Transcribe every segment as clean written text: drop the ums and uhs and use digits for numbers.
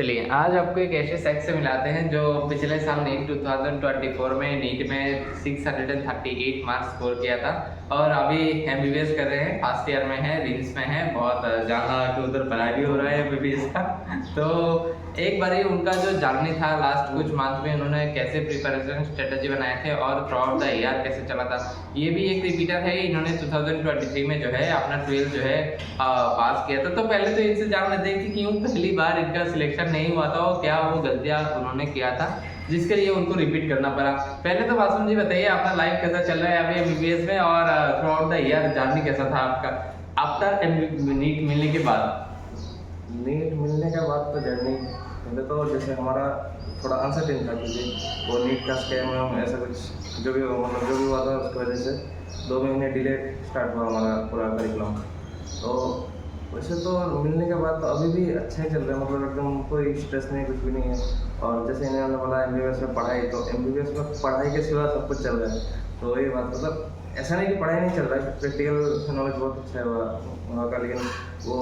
चलिए आज आपको एक ऐसे सेक्स से मिलाते हैं जो पिछले साल नीट 2024 में नीट में 638 मार्क्स स्कोर किया था और अभी एमबीबीएस कर रहे हैं, फर्स्ट ईयर में है, रिम्स में है, बहुत जहाँ कि उधर पढ़ाई भी हो रहा है एमबीबीएस का। तो एक बार ही उनका जो जर्नी था लास्ट कुछ मंथ में उन्होंने कैसे प्रिपरेशन स्ट्रेटजी बनाए थे और थ्रू आउट द ईयर कैसे चला था, ये भी एक रिपीटर है। इन्होंने 2023 में जो है अपना 12 जो है पास किया था। तो पहले तो इनसे जान लेते हैं कि क्यों पहली बार इनका सिलेक्शन नहीं हुआ था और क्या वो गलतियां उन्होंने किया था जिसके लिए उनको रिपीट करना पड़ा। पहले तो मासूम जी बताइए अपना लाइफ कैसा चल रहा है अभी एमबीबीएस में और through out the year journey कैसा था आपका आफ्टर नीट मिलने के बाद? नीट मिलने के बाद तो जर्नी पहले तो जैसे हमारा थोड़ा अनसर्टेन था क्योंकि वो नीट का स्कैम है, ऐसा कुछ जो भी हुआ था उसकी वजह से 2 महीने डिले स्टार्ट हुआ हमारा पूरा करिकुलम। तो वैसे तो मिलने के बाद तो अभी भी अच्छा ही चल रहा है, मतलब एकदम कोई स्ट्रेस नहीं, कुछ भी नहीं है। और जैसे इन्होंने बोला एमबीबीएस में पढ़ाई, तो एमबीबीएस में पढ़ाई के सिवा सब कुछ चल रहा है। तो ये बात मतलब ऐसा नहीं कि पढ़ाई नहीं चल रहा है, प्रैक्टिकल नॉलेज बहुत अच्छा है वहाँ का, लेकिन वो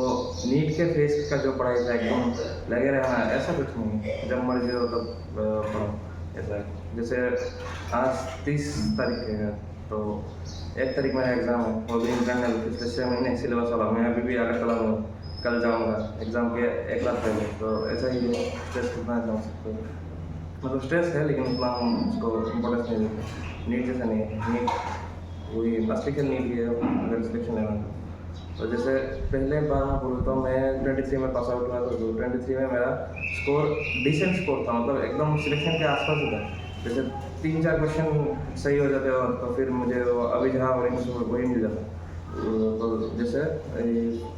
नीट के फेस का जो पढ़ाई था एकदम लगे रहना ऐसा कुछ नहीं, जब मर्जी हो तब पढ़ो ऐसा है। जैसे आज 30 तारीख है तो 1 तारीख मेरा एग्ज़ाम है, वो भी इंटरनल पिछले 6 महीने सिलेबस वाला। मैं अभी भी अगरतला में हूँ, कल जाऊँगा एग्ज़ाम के 1 रात पहले। तो ऐसा ही स्ट्रेस कितना जा सकते हो, मतलब स्ट्रेस है लेकिन उतना हम उसको इम्पोर्टेंस नहीं देते। नीट जैसा नहीं है, नीट वही असली खेल नीट ही है अगर सिलेक्शन लेना है। तो जैसे पहले बार मैं बोलूँ तो मैं 23 में पास आउट हुआ, तो 23 में मेरा स्कोर डिसेंट स्कोर था, मतलब एकदम सिलेक्शन के आसपास ही था। जैसे 3-4 क्वेश्चन सही हो जाते और तो फिर मुझे वो अभी जहाँ वही मिल जाता। तो जैसे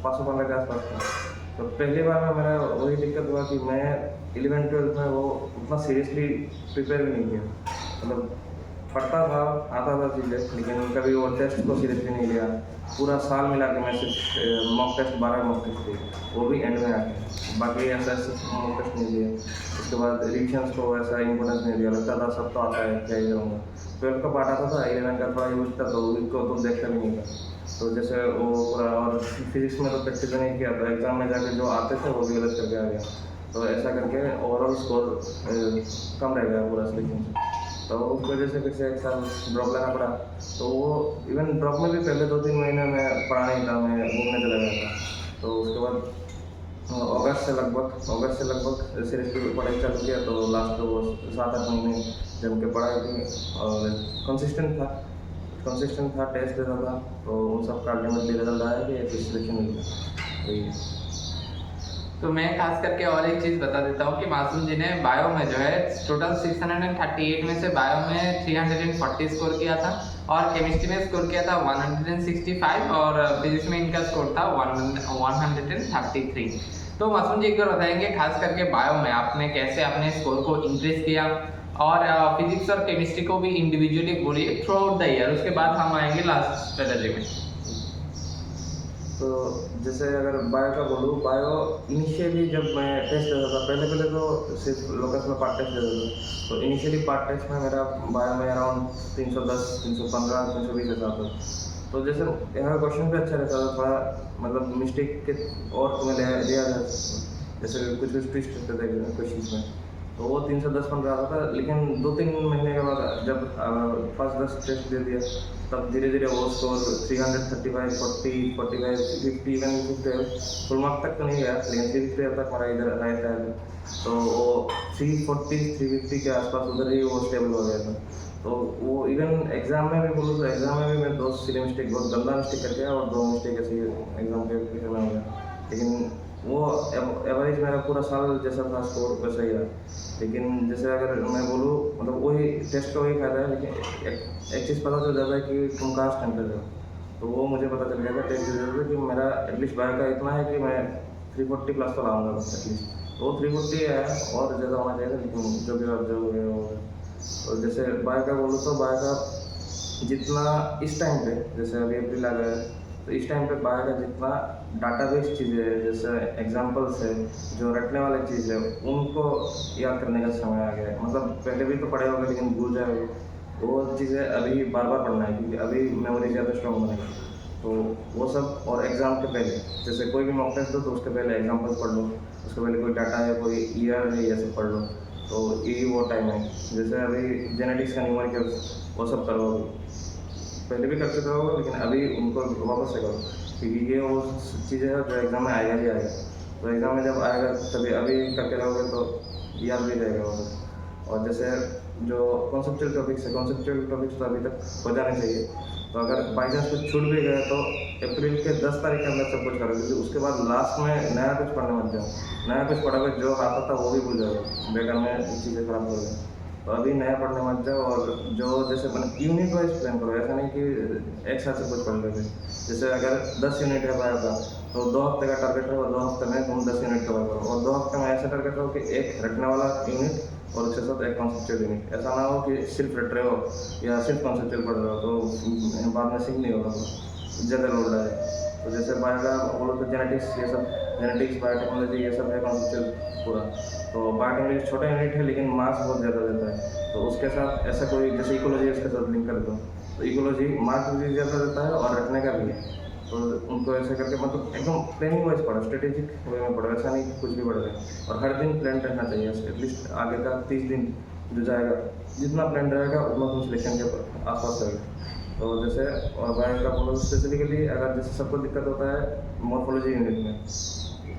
515 के आसपास था। तो पहली बार में मेरा वही दिक्कत हुआ कि मैं 11-12 में वो उतना सीरियसली प्रिपेयर भी नहीं किया, मतलब पढ़ता था, आता था चीज़ें, लेकिन कभी वो टेस्ट को सीरियसली नहीं लिया। पूरा साल मिला के मैं सिर्फ मॉक टेस्ट 12 मॉक टेस्ट दिए, वो भी एंड में आके, बाकी ऐसा मॉक टेस्ट नहीं दिए। उसके बाद रिविजन्स को ऐसा इंपॉर्टेंस नहीं दिया, लगता था सब तो आता है क्या ही करूँगा। 12 का पार्ट आता था, 11 का थोड़ा यूज था, तो उसको तो देखता भी नहीं था। तो जैसे वो पूरा, और फिजिक्स में तो प्रैक्टिस नहीं किया, तो एग्ज़ाम में जाके जो आते थे वो भी गलत करके आ गया। तो ऐसा करके ओवरऑल स्कोर कम रह गया पूरा सिलेक्शन से। तो उस वजह से फिर से 1 साल ड्रॉप लेना पड़ा। तो वो इवन ड्रॉप में भी पहले 2-3 महीने में पढ़ा नहीं था, मैं घूमने चला गया था। तो उसके बाद अगस्त से लगभग सीरियसली पढ़ाई चालू किया। तो लास्ट तो वो 7-8 महीने जम के पढ़ाई थी और कंसिस्टेंट था, टेस्ट देता था। तो उन सब का अल्टीमेटली रिजल्ट आया कि सिलेक्शन मिल गया। तो तो मैं खास करके और एक चीज़ बता देता हूँ कि मासूम जी ने बायो में जो है टोटल 638 में से बायो में 340 स्कोर किया था और केमिस्ट्री में स्कोर किया था 165 और फिजिक्स में इनका स्कोर था 133। तो मासूम जी एक बार बताएंगे खास करके बायो में आपने कैसे अपने स्कोर को इंक्रीज किया और फिजिक्स और केमिस्ट्री को भी इंडिविजुअली बोलिए थ्रू आउट द ईयर, उसके बाद हम आएंगे लास्ट स्ट्रेटजी में। तो जैसे अगर बायो का बोलूँ, बायो इनिशियली जब मैं टेस्ट देता था, पहले तो सिर्फ लोकस में पार्ट टेस्ट देता था। तो इनिशियली पार्ट टेस्ट में मेरा बायो में अराउंड 310, 315, 320 ऐसा था। तो जैसे यहाँ क्वेश्चन भी अच्छा रहता था, थोड़ा मतलब मिस्टेक के और तुम्हें लिया जाता, जैसे कुछ ट्विस्ट होते थे क्वेश्चन में। तो वो 310-15 आता था, लेकिन 2-3 महीने के बाद जब फर्स्ट 10 टेस्ट दे दिया, तब धीरे धीरे वो स्कोर 335, 40, 45, 50, इवन 50 फुल मार्क तक तो नहीं गया, लेकिन 350 तक हमारा इधर आया था। तो वो 340, 350 के आसपास उधर ही वो स्टेबल हो गया था। तो वो इवन एग्ज़ाम में भी बोलूँ तो एग्ज़ाम में भी मैं 2 सिली मिस्टेक, बहुत गंदा मिस्टेक कर गया और 2 मिस्टेक ऐसे एग्ज़ाम के पेपर में हो गया। लेकिन वो एवरेज मेरा पूरा साल जैसा था स्कोर वैसा ही रहा। लेकिन जैसे अगर मैं बोलूँ, मतलब वही टेस्ट का वही फायदा है, लेकिन एक चीज़ पता चल जाता है कि तुम कहाँ स्टैंड कर रहे हो। तो वो मुझे पता चल गया था टेस्ट रिजल्ट में कि मेरा एटलीस्ट बायो का इतना है कि मैं 340 प्लस तो लाऊंगा एटलीस्ट। तो वो 340 है और ज़्यादा होना चाहिए, लेकिन जो भी आप जो है वो। और जैसे बायो का बोलूँ तो बायो का जितना इस टाइम पे, जैसे अभी अप्रैल आ गया है, तो इस टाइम पे बायो का जितना डाटाबेस चीज़ें है, जैसे एग्जांपल्स है, जो रटने वाली चीज़ है, उनको याद करने का समय आ गया है। मतलब पहले भी तो पढ़े होंगे लेकिन भूल जाओगे, वो चीज़ें अभी बार बार पढ़ना है क्योंकि अभी मेमोरी ज़्यादा स्ट्रॉन्ग बनेगी। तो वो सब, और एग्ज़ाम के पहले जैसे कोई भी मॉक टेस्ट दो तो उसके पहले एग्जांपल्स पढ़ लो, उसके पहले कोई डाटा है, कोई ईयर है, ये सब पढ़ लो। तो यही वो टाइम है। जैसे अभी जेनेटिक्स का न्यूमेरिकल्स वो सब करो, अभी पहले भी कर चुके हो, लेकिन अभी उनको वापस से करो, क्योंकि ये वो चीज़ें है जो एग्ज़ाम में आएगा ही आएगा। तो एग्ज़ाम में जब आएगा तभी अभी करके रहोगे तो याद भी रहेगा वो सब। और जैसे जो कॉन्सेप्चुअल टॉपिक्स है, कॉन्सेप्चुअल टॉपिक्स तो अभी तक हो जाने चाहिए। तो अगर बाई चांस कुछ छूट भी गया तो अप्रैल के 10 तारीख के अंदर सब कुछ करो, क्योंकि उसके बाद लास्ट में नया कुछ पढ़ने मत जाओ। नया कुछ पढ़ोगे जो आता था वो भी भूल जाओगे, बेकार में चीज़ें खराब हो गई। तो अभी नया पढ़ने मत जाओ। और जो जैसे मैंने यूनिट वाइज प्लान करो, ऐसा नहीं कि एक साथ से कुछ पढ़ लेते। जैसे अगर 10 यूनिट है बायो का, तो 2 हफ्ते का टारगेट है, और 2 हफ्ते में तुम 10 यूनिट कवर करो। और 2 हफ्ते में ऐसा टारगेट हो कि एक रटने वाला यूनिट और उसके साथ एक कॉन्सेप्चुअल यूनिट। ऐसा ना हो कि सिर्फ रट रहे हो या सिर्फ कॉन्सेप्चुअल पढ़ रहे हो, तो बाद में सीख नहीं होगा, ज़्यादा लोड आए। तो जैसे बायो का बोलो तो जेनेटिक्स, ये सब जेनेटिक्स, बायोटेक्नोलॉजी, ये सब है कॉन्सेप्चुअल पूरा। तो बायोटेक्नोलॉजी छोटा यूनिट है लेकिन मार्क्स बहुत ज़्यादा देता है। तो उसके साथ ऐसा कोई जैसे इकोलॉजी उसके साथ लिंक कर दो, तो इकोलॉजी मार्क्स भी ज़्यादा देता है और रटने का भी है। तो उनको ऐसे करके मतलब एकदम प्लानिंग वाइज पढ़ो, स्ट्रेटेजिक वे में पढ़ो, ऐसा नहीं कि कुछ भी पढ़ रहे। और हर दिन प्लान रहना चाहिए, एटलीस्ट आगे का 30 दिन जो जाएगा, जितना प्लान रहेगा उतना तुम सिलेक्शन के आसपास रहेगा। तो जैसे और बायो का बोलो स्पेसिफिकली, अगर जैसे सबको दिक्कत होता है मॉर्फोलॉजी यूनिट में,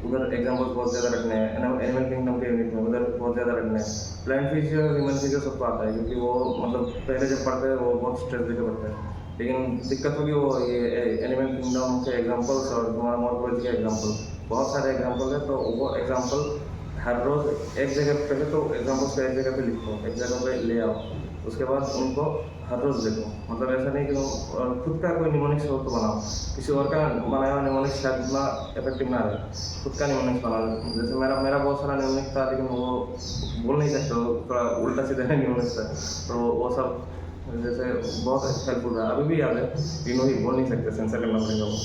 उधर एग्जाम्पल्स बहुत ज़्यादा रखने हैं, एनिमल किंगडम के यूनिट में उधर बहुत ज़्यादा रखने हैं। प्लांट फिजियो, ह्यूमन फिजियो सबको आता है, क्योंकि वो मतलब पहले जब पढ़ते हैं वो बहुत स्ट्रेस देकर पढ़ते हैं। लेकिन दिक्कत होगी वो ये एनिमल किंगडम के एग्जाम्पल्स और तुम्हारा मॉर्फोलॉजी के एग्जाम्पल, बहुत सारे एग्जाम्पल है। तो वो एग्जाम्पल हर रोज़ एक जगह पहले तो एग्जाम्पल्स को एक जगह पे लिखो, एक जगह पे ले आओ, उसके बाद उनको हर रोज़ देखो। मतलब ऐसा नहीं कि तुम खुद का कोई निमोनिक्स हो तो बनाओ, किसी और का बनाया हुआ निमोनिक्स शायद इतना इफेक्टिव ना रहे, खुद का निमोनिक्स बनाओ। जैसे मेरा बहुत सारा निमोनिक्स था, लेकिन वो बोल नहीं सकते, वो थोड़ा उल्टा सीधा निमोनिक्स था। तो वो सब जैसे बहुत हेल्पफुल रहा, अभी भी याद है, तीनों ही बोल नहीं सकते, सेंसर करना पड़ेगा वो।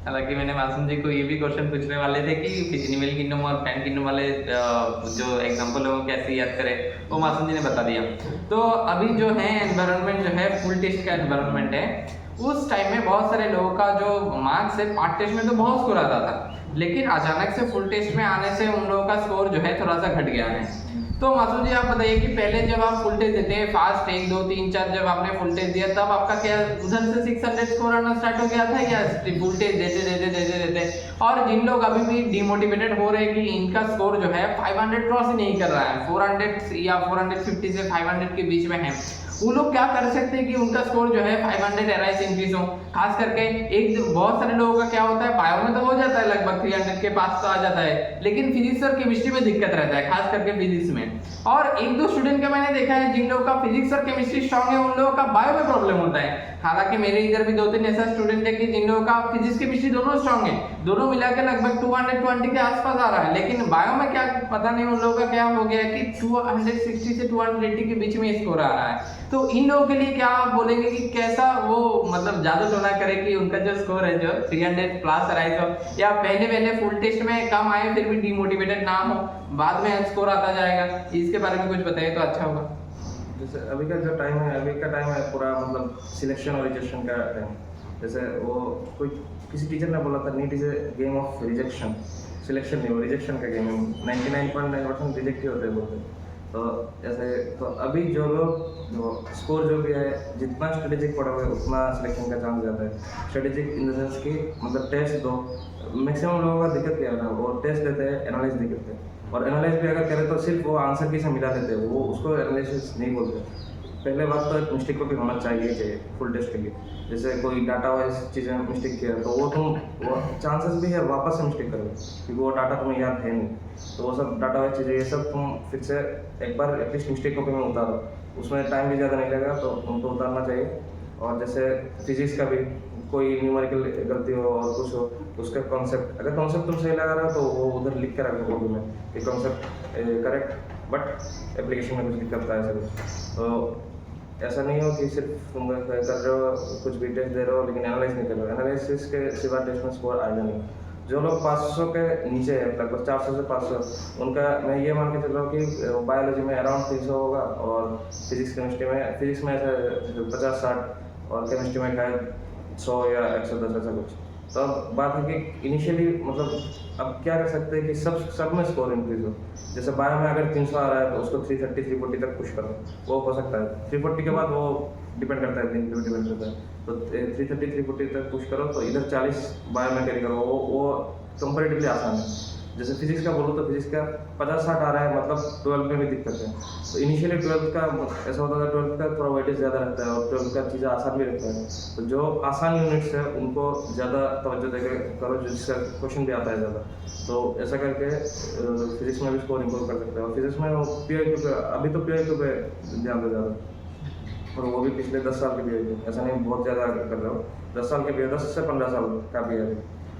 हालांकि मैंने मासूम जी को ये भी क्वेश्चन पूछने वाले थे कि एनिमल किंगडम और प्लांट किंगडम वाले जो एग्जांपल है वो कैसे याद करें, वो मासूम जी ने बता दिया। तो अभी जो है एनवायरनमेंट जो है फुल टेस्ट का एनवायरनमेंट है, उस टाइम में बहुत सारे लोगों का जो मार्क्स है पार्ट टेस्ट में तो बहुत स्कोर आता था, लेकिन अचानक से फुल टेस्ट में आने से उन लोगों का स्कोर जो है थोड़ा सा घट गया है। तो मासूम जी आप बताइए कि पहले जब आप फुल टेस्ट देते हैं, फास्ट 1 2 3 4 जब आपने फुल टेस्ट दिया, तब आपका क्या उधर से 600 स्कोर आना स्टार्ट हो गया था, या फुल टेस्ट देते देते देते देते? और जिन लोग अभी भी डिमोटिवेटेड हो रहे हैं कि इनका स्कोर जो है 500 क्रॉस ही नहीं कर रहा है, 400 या 450 से 500 के बीच में है, वो लोग क्या कर सकते हैं कि उनका स्कोर जो है 500 एराइज इंक्रीज हो? खास करके एक बहुत सारे लोगों का क्या होता है, बायो में तो हो जाता है लगभग 300 के पास तो आ जाता है, लेकिन फिजिक्स और केमिस्ट्री में दिक्कत रहता है, खास करके फिजिक्स में। और 1-2 स्टूडेंट का मैंने देखा है जिन लोगों का फिजिक्स और केमिस्ट्री स्ट्रांग है, उन लोगों का बायो में प्रॉब्लम होता है। हालांकि मेरे इधर भी 2-3 ऐसा स्टूडेंट है कि जिन लोगों का फिजिक्स केमिस्ट्री दोनों स्ट्रांग है, दोनों मिला के लगभग 220 के आसपास आ रहा है, लेकिन बायो में क्या पता नहीं उन लोगों का क्या हो गया कि 260 से 280 के बीच में स्कोर आ रहा है। तो इन लोगों के लिए क्या आप बोलेंगे कि कैसा वो मतलब जादू टोना करे कि उनका जो स्कोर है जो 300 प्लस राइज हो, या पहले फुल टेस्ट में कम आए फिर भी डिमोटिवेटेड ना हो, बाद में स्कोर आता जाएगा? इसके बारे में कुछ बताइए तो अच्छा होगा। जैसे अभी का जो टाइम है, अभी का टाइम है पूरा मतलब सिलेक्शन और रिजेक्शन का टाइम। जैसे वो कोई किसी टीचर ने बोला था, NEET is a game of rejection, selection नहीं, वो रिजेक्शन का गेम है। 99.9% रिजेक्ट ही होते हैं बोलते। तो जैसे तो अभी जो लोग जो स्कोर जो भी है, जितना स्ट्रेटेजिक पढ़ोगे उतना सिलेक्शन का चांस ज़्यादा है। स्ट्रेटेजिक इन द सेंस की मतलब टेस्ट दो, मैक्सिमम लोगों का दिक्कत क्या है ना, वो टेस्ट देते हैं, एनालाइज नहीं करते, और एनालाइज भी अगर करें तो सिर्फ वो आंसर की से मिला देते हैं, वो उसको एनालिसिस नहीं बोलते। पहले बात तो एक मिस्टेक को भी होना चाहिए फुल टेस्ट के लिए। जैसे कोई डाटा वाइज चीज़ें मिस्टेक किया तो वो चांसेस भी है वापस से मिस्टेक करोगे, क्योंकि वो डाटा तुम्हें याद है नहीं। तो वो सब डाटा वाइज चीज़ें ये सब तुम फिर से एक बार एटलीस्ट मिस्टेक कॉपी में उतारो, उसमें टाइम भी ज़्यादा नहीं लगेगा, तो उनको उतारना चाहिए। और जैसे फिजिक्स का भी कोई न्यूमेरिकल गलती हो और कुछ हो, उसका कॉन्सेप्ट अगर कॉन्सेप्ट तुम सही लगा रहा हो तो वो उधर लिख के रखो कॉपी में कि कॉन्सेप्ट करेक्ट, बट एप्लीकेशन में कुछ दिक्कत था ऐसा कुछ। तो ऐसा नहीं हो कि सिर्फ तुम कर रहे हो, कुछ भी टेस्ट दे रहे हो लेकिन एनालाइज नहीं कर रहे हो। एनालिसिस के सिवा टेस्ट में स्कोर आएगा नहीं। जो लोग 500 के नीचे है, लगभग 400 से 500, उनका मैं ये मान के चल रहा हूँ कि बायोलॉजी में अराउंड 300 होगा, और फिजिक्स में ऐसा 50-60, और केमिस्ट्री में शायद 100 या 110 ऐसा कुछ। तो अब बात है कि इनिशियली मतलब अब क्या कर सकते हैं कि सब में स्कोर इंक्रीज हो। जैसे बायो में अगर 300 आ रहा है तो उसको 330 340 तक पुश करो, वो हो सकता है। 340 के बाद वो डिपेंड करता है, दिन पे डिपेंड करता है। तो 330 340 तक पुश करो, तो इधर 40 बायो में कैरी करो, वो कंपेरेटिवली आसान है। जैसे फिजिक्स का बोलो तो फिजिक्स का 50-60 आ रहा है, मतलब 12 में भी दिक्कत है। तो इनिशियली 12 का ऐसा होता है, 12 का थोड़ा वेटेज ज़्यादा रहता है और 12 का चीज़ें आसान भी रहता है। तो जो आसान यूनिट्स है उनको ज़्यादा तवज्जो देकर करो, जिसका क्वेश्चन भी आता है ज़्यादा। तो ऐसा करके फिजिक्स में भी स्कोर इंप्रूव कर सकते हैं। और फिजिक्स में वो PIQ पे, अभी तो PIQ पे ध्यान दो ज़्यादा, और वो भी पिछले 10 साल के PIQ, ऐसा नहीं बहुत ज़्यादा कर रहे हो। 10 साल के PIQ, 10 से 15 साल का PIQ,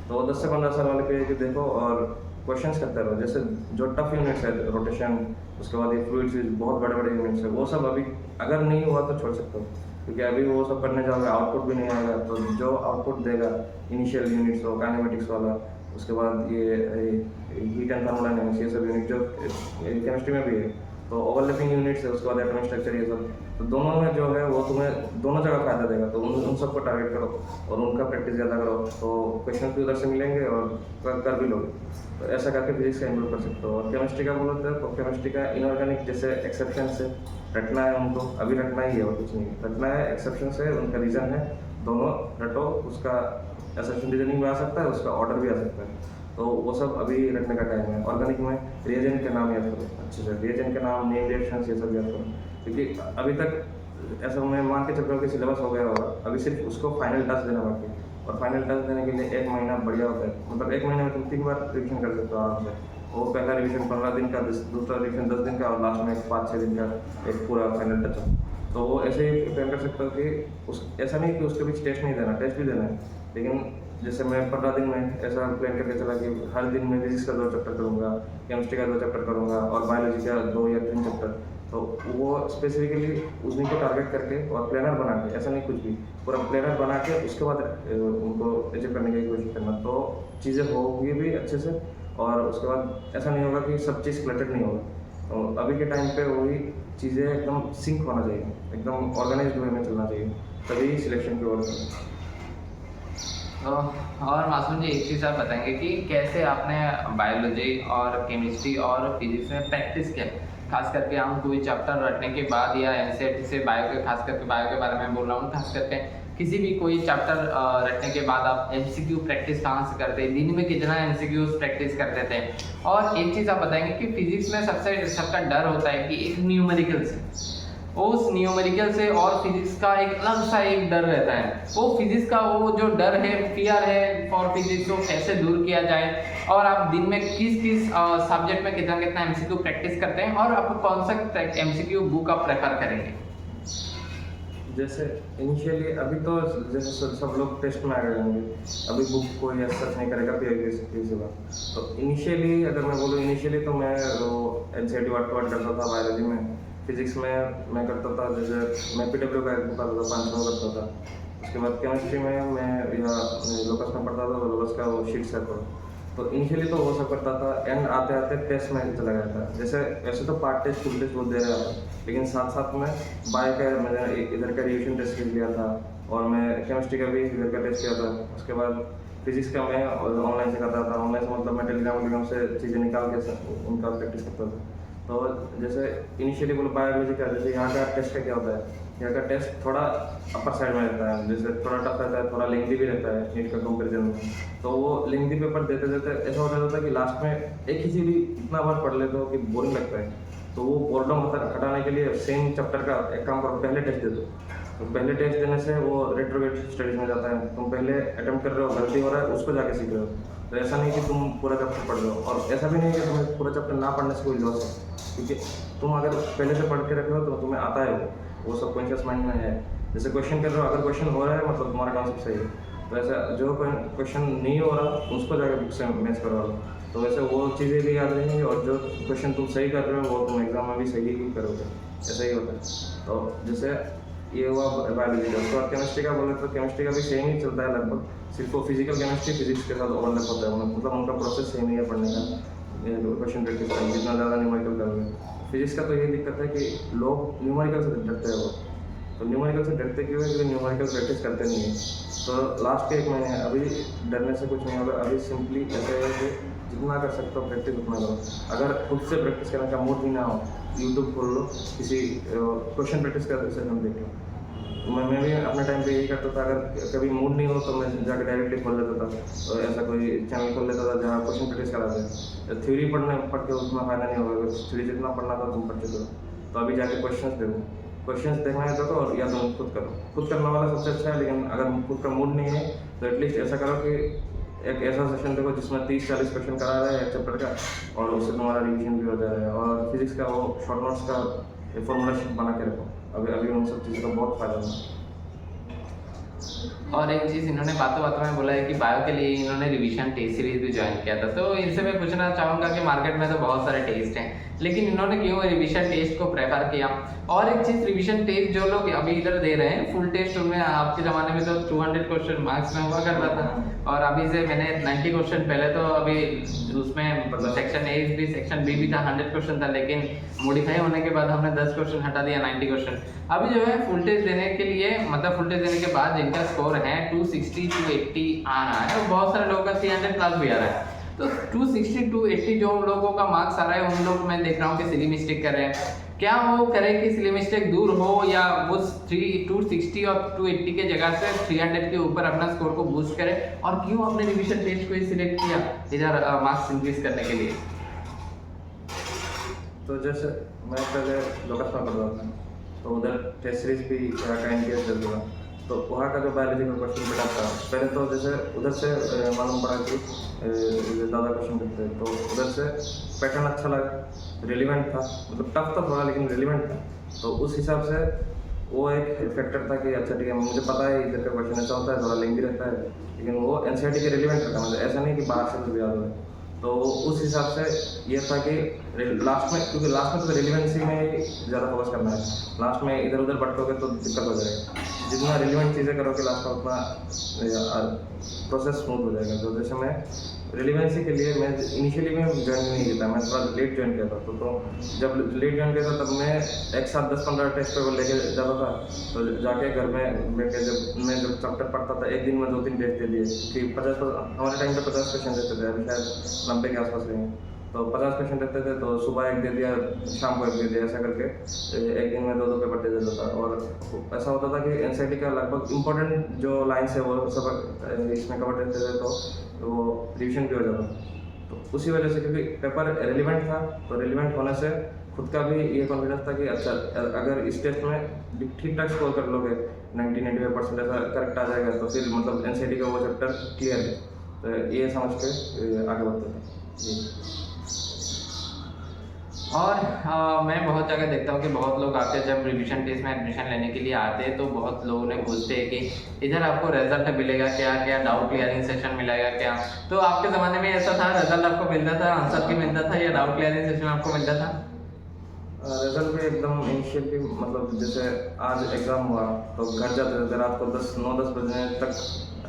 तो 10 से 15 साल वाले PIQ देखो और क्वेश्चंस करते रहो। जैसे जो टफ यूनिट्स है, रोटेशन, उसके बाद ये फ्लूइड्स, बहुत बड़े बड़े यूनिट्स है, वो सब अभी अगर नहीं हुआ तो छोड़ सकते हो, क्योंकि अभी वो सब करने जाओगे आउटपुट भी नहीं आएगा। तो जो आउटपुट देगा इनिशियल यूनिट्स हो, काइनेमेटिक्स वाला, उसके बाद ये हीट एंड थर्मोडायनेमिक्स, ये सब यूनिट जो केमिस्ट्री में भी है, तो ओवरलैपिंग यूनिट्स है, उसके बाद एटॉमिक स्ट्रक्चर, ये सब, तो दोनों में जो है वो तुम्हें दोनों जगह फायदा देगा। तो उन सबको टारगेट करो और उनका प्रैक्टिस ज़्यादा करो, तो क्वेश्चन भी उधर से मिलेंगे और कर भी लोगे। तो ऐसा करके फिजिक्स का इम्प्रूव कर सकते हो। और केमिस्ट्री का बोलो तो केमिस्ट्री का इनऑर्गेनिक जैसे एक्सेप्शन से रटना है उनको, अभी रटना ही है और कुछ नहीं रटना है, एक्सेप्शन से उनका रीज़न है, दोनों रटो। उसका एक्सेप्शन रीजनिंग भी आ सकता है, उसका ऑर्डर भी आ सकता है, तो वो सब अभी रटने का टाइम है। ऑर्गेनिक में रिएजेंट के नाम याद करो अच्छे से, रिएजेंट के नाम, नेम, रिएक्शंस, ये सब याद करो, क्योंकि अभी तक ऐसा मैं मान के चल रहा हूँ कि सिलेबस हो गया होगा, अभी सिर्फ उसको फाइनल टच देना बाकी है। और फाइनल टच देने के लिए 1 महीना बढ़िया होता है, मतलब 1 महीने में तुम 3 बार रिविजन कर सकते हो आराम से। वो पहला रिविजन 15 दिन का, दूसरा रिविजन 10 दिन का, और लास्ट में 5-6 दिन का एक पूरा फाइनल टच। तो वो ऐसे ही प्लान कर सकते हो कि उस ऐसा नहीं कि उसके बीच टेस्ट नहीं देना, टेस्ट भी देना है, लेकिन जैसे मैं 15 दिन में ऐसा प्लान करके चला कि हर दिन मैं फिजिक्स का 2 चैप्टर करूँगा, केमिस्ट्री का 2 चैप्टर करूँगा और बायोलॉजी का 2 या 3 चैप्टर। तो वो स्पेसिफिकली उस दिन को टारगेट करके और प्लानर बना के, ऐसा नहीं कुछ भी, पूरा प्लानर बना के उसके बाद उनको अचीव करने की कोशिश करना, तो चीज़ें होगी भी अच्छे से। और उसके बाद ऐसा नहीं होगा कि सब चीज़ क्लटर्ड नहीं होगा। तो अभी के टाइम पे वही चीज़ें एकदम सिंक होना चाहिए, एकदम ऑर्गेनाइज्ड वे में चलना चाहिए, तभी सिलेक्शन की ओर। तो और मासूम जी, एक चीज़ आप बताएंगे कि कैसे आपने बायोलॉजी और केमिस्ट्री और फिजिक्स में प्रैक्टिस किया, खास करके हम कोई चैप्टर रटने के बाद या NCERT से बायो के, खास करके बायो के बारे में बोल रहा हूँ, खास करके किसी भी कोई चैप्टर रटने के बाद आप MCQ प्रैक्टिस कहाँ से करते हैं, दिन में कितना MCQ प्रैक्टिस करते थे। और एक चीज़ आप बताएंगे कि फिजिक्स में सबका डर होता है कि एक न्यूमेरिकल से, उस न्यूमेरिकल से और फिजिक्स का एक अलग सा एक डर रहता है। वो फिजिक्स का वो जो डर है, फियर है फॉर फिजिक्स, को कैसे दूर किया जाए, और आप दिन में किस सब्जेक्ट में कितना MCQ प्रैक्टिस करते हैं, और आप कौन सा MCQ बुक आप प्रेफर करेंगे? जैसे इनिशियली अभी तो जैसे सब लोग टेस्ट में आ गए होंगे, अभी बुक कोई सर्च नहीं करेगा PIQ से बात। तो इनिशियली अगर मैं बोलूँ, इनिशियली तो मैं वो NCERT वाट करता था बायोलॉजी में। फिजिक्स में मैं करता था, जैसे मैं PW का एक बुक आता था, 5 करता था। उसके बाद केमिस्ट्री में मैं यहाँ लोकस में पढ़ता था, तो लोकस का वो शीट सेट हो। तो इनिशियली तो वो सब करता था, एंड आते आते टेस्ट में चला गया था। जैसे वैसे तो पार्ट टेस्ट, फुल टेस्ट वो दे रहा था, लेकिन साथ साथ में बायो का मैंने इधर का रिविजन टेस्ट लिया था, और मैं केमिस्ट्री का भी इधर का टेस्ट किया था। उसके बाद फिजिक्स का मैं ऑनलाइन से करता था। ऑनलाइन से मतलब मैं टेलीग्राम से चीज़ें निकाल के उनका प्रैक्टिस करता था। तो जैसे इनिशियली बोलो बायोलॉजी का, जैसे यहाँ का टेस्ट का क्या होता है, यहाँ का टेस्ट थोड़ा अपर साइड में रहता है, जैसे थोड़ा टफ रहता है, थोड़ा लेंथी भी रहता है नीट का कंपेरिजन में। तो वो लेंथी पेपर देते देते ऐसा हो जाता है कि लास्ट में एक ही चीज़ भी इतना बार पढ़ लेते हो कि बोरिंग लगता है। तो वो बोर्डम हटाने के लिए सेम चैप्टर का एक काम करो, पहले टेस्ट दे दो। तो पहले टेस्ट देने से वो रेट्रोगेट स्टडीज में जाता है। तुम पहले अटेम्प्ट कर रहे हो, गलती हो रहा है, उसको जाके सीख रहे हो। तो ऐसा नहीं कि तुम पूरा चैप्टर पढ़ लो, और ऐसा भी नहीं कि तुम्हें पूरा चैप्टर ना पढ़ने से कोई लॉस है, क्योंकि तुम अगर पहले से पढ़ के रखे हो तो तुम्हें आता है वो सबकॉन्शियस माइंड में है। जैसे क्वेश्चन कर रहे हो, अगर क्वेश्चन हो रहा है मतलब तुम्हारा कॉन्सेप्ट सही है। तो ऐसा जो क्वेश्चन नहीं हो रहा उसको जाकर बुक से मैच करवा लो, तो वैसे वो चीज़ें भी याद रहेंगी, और जो क्वेश्चन तुम सही कर रहे हो वो तुम एग्जाम में भी सही ही करोगे। ऐसा ही होता है। तो जैसे ये हुआ बायोलॉजी का। उसके बाद केमिस्ट्री का बोले तो केमिस्ट्री का भी सेम ही चलता है लगभग, सिर्फ वो फिजिकल केमिस्ट्री फिजिक्स के साथ ओवरलैप होता है, मतलब उनका प्रोसेस सेम ही है पढ़ने का, क्वेश्चन प्रैक्टिस का, जितना ज़्यादा न्यूमेरिकल करोगे। फिजिक्स का तो ये दिक्कत है कि लोग न्यूमेरिकल से डरते हैं, वो तो न्यूमेरिकल से डरते क्यों है, क्योंकि न्यूमेरिकल प्रैक्टिस करते नहीं है। तो लास्ट के 1 महीने अभी डरने से कुछ नहीं होगा। अभी सिंपली ऐसे है कि जितना कर सकते हो प्रैक्टिस उतना करो। अगर खुद से प्रैक्टिस करने का मूड भी ना हो, यूट्यूब खोल लो, किसी क्वेश्चन प्रैक्टिस का सेशन देख लो। मैं भी अपने टाइम पे यही करता था। अगर कभी मूड नहीं हो तो मैं जाकर डायरेक्टली खोल लेता था, तो ऐसा कोई चैनल खोल लेता था जहाँ क्वेश्चन प्रैक्टिस कराते हैं। थ्योरी पढ़ के उतना फायदा नहीं होगा। थ्योरी जितना पढ़ना था तुम पढ़ चुके हो, तो अभी जाके क्वेश्चंस देखो। क्वेश्चंस देखना है तो और या तो खुद करो। खुद करने वाला सबसे अच्छा है, लेकिन अगर खुद का मूड नहीं है तो एटलीस्ट ऐसा करो कि एक ऐसा सेशन देखो जिसमें 30-40 क्वेश्चन करा रहा है एक चैप्टर का, और उससे तुम्हारा रिवीजन भी हो जाएगा। और फिजिक्स का वो शॉर्ट नोट्स का फॉर्मूला शीट बना के रखो। अभी उन सब चीज़ों का बहुत फायदा है। और एक चीज़ इन्होंने बातों बातों में बोला है कि बायो के लिए इन्होंने रिवीजन टेस्ट सीरीज भी ज्वाइन किया था। तो इनसे मैं पूछना चाहूँगा कि मार्केट में तो बहुत सारे टेस्ट हैं, लेकिन इन्होंने क्यों रिवीजन टेस्ट को प्रेफर किया? और एक चीज़, रिवीजन टेस्ट जो लोग अभी इधर दे रहे हैं फुल टेस्ट, उनमें आपके ज़माने में तो 200 क्वेश्चन मार्क्स में हुआ करता था, और अभी से मैंने 90 क्वेश्चन पहले तो अभी उसमें सेक्शन ए भी सेक्शन बी भी था, 100 क्वेश्चन था, लेकिन मॉडिफाई होने के बाद हमने 10 क्वेश्चन हटा दिया, 90 क्वेश्चन। अभी जो है फुल टेस्ट देने के लिए, मतलब फुल टेस्ट देने के बाद जिनका स्कोर है 260 280 आ रहा है, और बहुत सारे लोगों का 300 प्लस भी आ रहा है। तो 260 280 जो लोगों का मार्क्स आ रहा है, उन लोग मैं देख रहा हूँ कि सिली मिस्टेक कर रहे हैं। क्या वो करें कि सिली मिस्टेक दूर हो, या उस 260 और 280 के जगह से 300 के ऊपर अपना स्कोर को बूस्ट करें? और क्यों आपने रिवीजन टेस्ट को ही सिलेक्ट किया इधर मार्क्स इंक्रीज करने के लिए? तो जैसे मैं पहले लोकस में पढ़ रहा था, तो उधर टेस्ट सीरीज भी का NTS चल रहा, तो वहाँ का जो बायोलॉजी का क्वेश्चन पेपर था, पहले तो जैसे उधर से मालूम पड़ा कि ज़्यादा क्वेश्चन करते हैं, तो उधर से पैटर्न अच्छा लगा, रिलेवेंट था, मतलब टफ तो थोड़ा लेकिन रिलेवेंट था। तो उस हिसाब से वो एक फैक्टर था कि अच्छा ठीक है, मुझे पता है इधर का क्वेश्चन ऐसा होता है, थोड़ा लेंथी रहता है, लेकिन वो NCERT के रिलेवेंट रखा, मतलब ऐसा नहीं कि बाहर से कुछ याद हो। तो उस हिसाब से ये था कि लास्ट में, क्योंकि लास्ट में तो रिलेवेंसी में ज़्यादा फोकस करना है, लास्ट में इधर उधर भटकोगे तो दिक्कत हो जाएगा। जितना रिलेवेंट चीज़ें करोगे लास्ट में उतना प्रोसेस स्मूथ हो जाएगा। तो जैसे मैं रिलेवेंसी के लिए मैं इनिशियली में ज्वाइन नहीं किया था, मैं थोड़ा लेट ज्वाइन किया था। तो जब लेट ज्वाइन किया था तब मैं एक साथ 10-15 टेस्ट पेपर लेके जाता था, तो जाके घर में बैठ के जब चैप्टर पढ़ता था, एक दिन में 2-3 टेस्ट दे दिए कि 50, हमारे टाइम पे 50 क्वेश्चन देते थे, अभी शायद 90 के आसपास रहेंगे। तो 50 क्वेश्चन देते थे, तो सुबह एक दे दिया, शाम को एक दे दिया, ऐसा करके एक दिन में 2-2 पेपर दे देता था। और ऐसा होता था कि NCERT का लगभग इंपॉर्टेंट जो लाइन्स है वो सब इसमें कवर रहते थे, तो वो रिविजन भी हो जाता था। तो उसी वजह से, क्योंकि पेपर रेलिवेंट था, तो रेलिवेंट होने से खुद का भी ये कॉन्फिडेंस था कि अच्छा अगर इस टेस्ट में ठीक ठाक स्कोर कर लोगे, 90-95% ऐसा करेक्ट आ जाएगा, तो फिर मतलब NCERT का वो चैप्टर क्लियर है। तो ये समझ के आगे बढ़ते थे जी। और मैं बहुत जगह देखता हूँ कि बहुत लोग आते हैं, जब रिवीजन टेस्ट में एडमिशन लेने के लिए आते हैं, तो बहुत लोगों ने पूछते हैं कि इधर आपको रिजल्ट मिलेगा क्या, क्या डाउट क्लियरिंग सेशन मिलेगा क्या? तो आपके ज़माने में ऐसा था, रिजल्ट आपको मिलता था, आंसर की मिलता था, या डाउट क्लियरिंग सेशन आपको मिलता था? रिजल्ट भी एकदम इनिशियली, मतलब जैसे आज एग्ज़ाम हुआ तो घर जाते थे रात को 9-10 बजे तक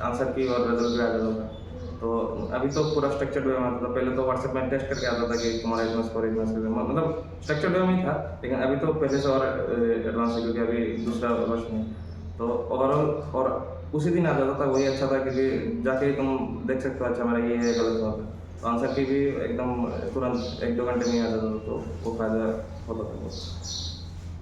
आंसर की और रिजल्ट भी आ जाता था। तो अभी तो पूरा स्ट्रक्चर्ड वे में आता था। पहले तो व्हाट्सएप में टेस्ट करके आता था कि तुम्हारा इतना स्कोर, मतलब स्ट्रक्चर्ड वे में ही था, लेकिन अभी तो पहले से और एडवांस है, क्योंकि अभी दूसरा वर्ष में। तो ओवरऑल और उसी दिन आ जाता था, वही अच्छा था, क्योंकि जाके तुम देख सकते हो अच्छा मेरा ये है गलत बात है, तो आंसर की भी एकदम तुरंत 1-2 घंटे में आ जाता था, तो वो फ़ायदा होता था।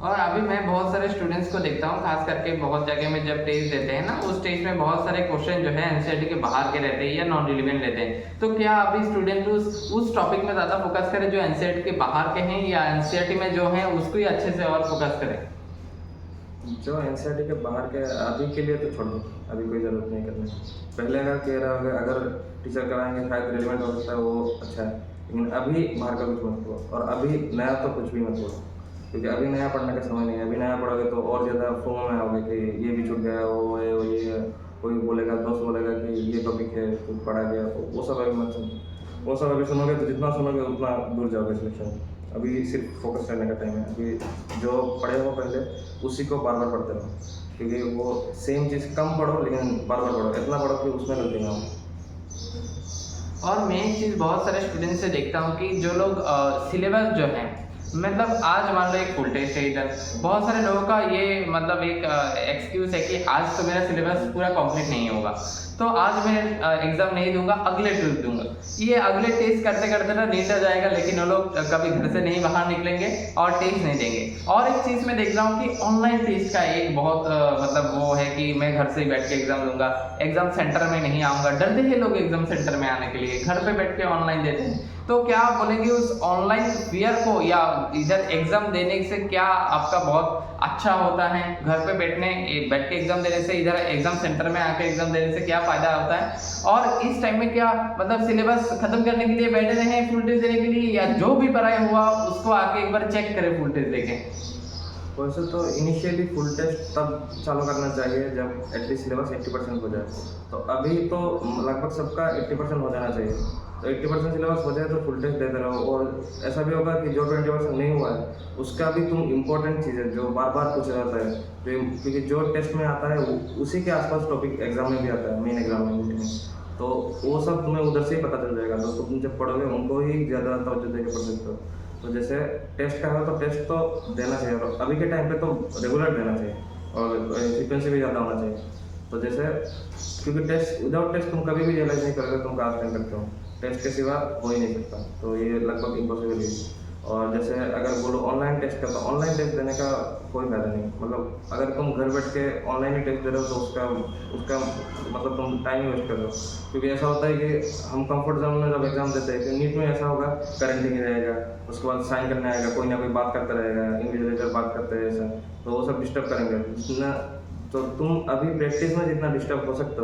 और अभी मैं बहुत सारे स्टूडेंट्स को देखता हूँ, खास करके बहुत जगह में जब टेस्ट देते हैं ना, उस टेस्ट में बहुत सारे क्वेश्चन जो है NCERT के बाहर के रहते हैं या नॉन रिलेवेंट लेते हैं। तो क्या अभी स्टूडेंट उस टॉपिक में ज़्यादा फोकस करें जो NCERT के बाहर के हैं, या NCERT में जो है उसको ही अच्छे से और फोकस करें? जो NCERT के बाहर के अभी के लिए तो छोड़ दो, अभी कोई ज़रूरत नहीं करने। पहले अगर कह रहा होगा, अगर टीचर कराएंगे शायद रिलेवेंट हो सकता है, वो अच्छा है, लेकिन अभी बाहर का कुछ मत करो, और अभी नया तो कुछ भी मत करो, क्योंकि अभी नया पढ़ने का समय नहीं है। अभी नया पढ़ोगे तो और ज़्यादा फोमो में आओगे कि ये भी छूट गया, वो है, वो ये है, कोई बोलेगा, दोस्त बोलेगा कि ये टॉपिक है तो पढ़ा गया, तो वो सब अभी मत सुनो। वो सब अभी सुनोगे तो जितना सुनोगे उतना दूर जाओगे सिलेक्शन। अभी सिर्फ फोकस करने का टाइम है। अभी जो पढ़े हो पहले उसी को बार बार पढ़ते रहो, क्योंकि वो सेम चीज़ कम पढ़ो लेकिन बार बार पढ़ो, इतना पढ़ो कि उसमें गलती ना हो। और मेन चीज़ बहुत सारे स्टूडेंट्स से देखता हूँ कि जो लोग सिलेबस जो है मतलब आज मान लो एक फुल टेस्ट है इधर, बहुत सारे लोगों का ये मतलब एक एक्सक्यूज है कि आज तो मेरा सिलेबस पूरा कंप्लीट नहीं होगा, तो आज मैं एग्जाम नहीं दूंगा, अगले टेस्ट दूंगा। ये अगले टेस्ट करते करते ना नीट आ जाएगा, लेकिन वो लोग कभी घर से नहीं बाहर निकलेंगे और टेस्ट नहीं देंगे। और एक चीज़ मैं देख रहा हूँ कि ऑनलाइन टेस्ट का एक बहुत मतलब वो है कि मैं घर से ही बैठ के एग्जाम दूंगा, एग्जाम सेंटर में नहीं आऊँगा। डरते हैं लोग एग्जाम सेंटर में आने के लिए, घर पे बैठ के ऑनलाइन देते हैं। तो क्या आप बोलेंगे उस ऑनलाइन फियर को या इधर एग्जाम देने से क्या आपका बहुत अच्छा होता है? घर पे बैठ के एग्जाम देने से इधर एग्जाम सेंटर में आके एग्जाम देने से क्या फायदा होता है? और इस टाइम में क्या मतलब सिलेबस खत्म करने के लिए बैठे रहे फुल टेस्ट देने के लिए, या जो भी पढ़ाई हुआ उसको आके एक बार चेक करें फुल टेस्ट देखें? वैसे तो इनिशियली फुल टेस्ट तब चालू करना चाहिए जब एटलीस्ट सिलेबस 80% हो जाए। तो अभी तो लगभग सबका 80% हो जाना चाहिए। तो 80% सिलेबस हो जाए तो फुल टेस्ट देते रहो। और ऐसा भी होगा कि जो 20% नहीं हुआ है उसका भी तुम इम्पोर्टेंट चीज़ें जो बार बार पूछा जाता है, क्योंकि जो टेस्ट में आता है उसी के आसपास टॉपिक एग्जाम में भी आता है, मेन एग्जाम में। तो वो सब तुम्हें उधर से ही पता चल जाएगा। तो तुम जब पढ़ोगे उनको ही ज़्यादा तवज्जो देके पढ़ सकते हो। तो जैसे टेस्ट का है तो टेस्ट तो देना चाहिए, और अभी के टाइम पे तो रेगुलर देना चाहिए और फ्रिक्वेंसी भी ज़्यादा होना चाहिए। तो जैसे क्योंकि टेस्ट विदाउट टेस्ट तुम कभी भी रियलाइज नहीं करोगे तुम कहाँ स्टैंड करते हो, टेस्ट के सिवा हो ही नहीं सकता। तो ये लगभग इम्पॉसिबल है। और जैसे अगर बोलो ऑनलाइन टेस्ट का, तो ऑनलाइन टेस्ट देने का कोई फायदा नहीं। मतलब अगर तुम घर बैठ के ऑनलाइन ही टेस्ट दे रहे हो तो उसका मतलब तुम टाइम ही वेस्ट कर रहे हो। क्योंकि ऐसा होता है कि हम कंफर्ट जोन में जब एग्जाम देते हैं, कि नीट में ऐसा होगा करंट ही रहेगा, उसके बाद साइन करने आएगा, कोई ना कोई बात करता रहेगा, इन्विजिलेटर बात करते हैं ऐसा, तो वो सब डिस्टर्ब करेंगे जितना। तो तुम अभी प्रैक्टिस में जितना डिस्टर्ब हो सकते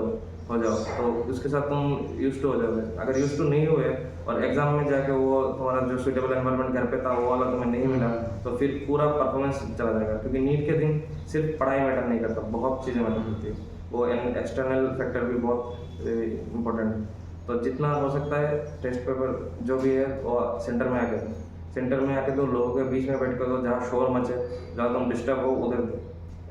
हो जाओ, तो उसके साथ तुम यूज टू हो जाओगे। अगर यूज टू नहीं हुए और एग्जाम में जाके वो तुम्हारा जो सूटेबल एनवायरनमेंट घर पे था वो वाला तुम्हें नहीं मिला, तो फिर पूरा परफॉर्मेंस चला जाएगा। क्योंकि नीट के दिन सिर्फ पढ़ाई मैटर नहीं करता, बहुत चीज़ें मैटर करती है। वो एक्सटर्नल फैक्टर भी बहुत इम्पोर्टेंट है। तो जितना हो सकता है टेस्ट पेपर जो भी है वो सेंटर में आके दो, लोगों के बीच में बैठ कर दो, जहाँ शोर मचे, जहाँ तुम डिस्टर्ब हो उधर दो।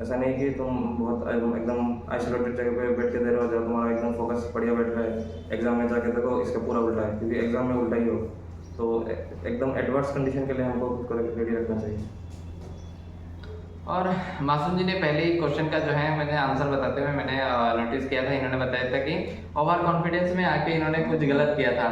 ऐसा नहीं कि तुम बहुत एकदम आइसोलेटेड जगह पे बैठ के दे रहे हो, जब तुम्हारा एकदम फोकस बढ़िया बैठ रहा है। एग्जाम में जाके देखो इसका पूरा उल्टा है, क्योंकि एग्जाम में उल्टा ही हो। तो एकदम एडवर्स कंडीशन के लिए हमको खुद को रेडी रखना चाहिए। और मासूम जी ने पहले ही क्वेश्चन का जो है मैंने आंसर बताते हुए मैंने नोटिस किया था, इन्होंने बताया था कि ओवर कॉन्फिडेंस में आके इन्होंने कुछ गलत किया था।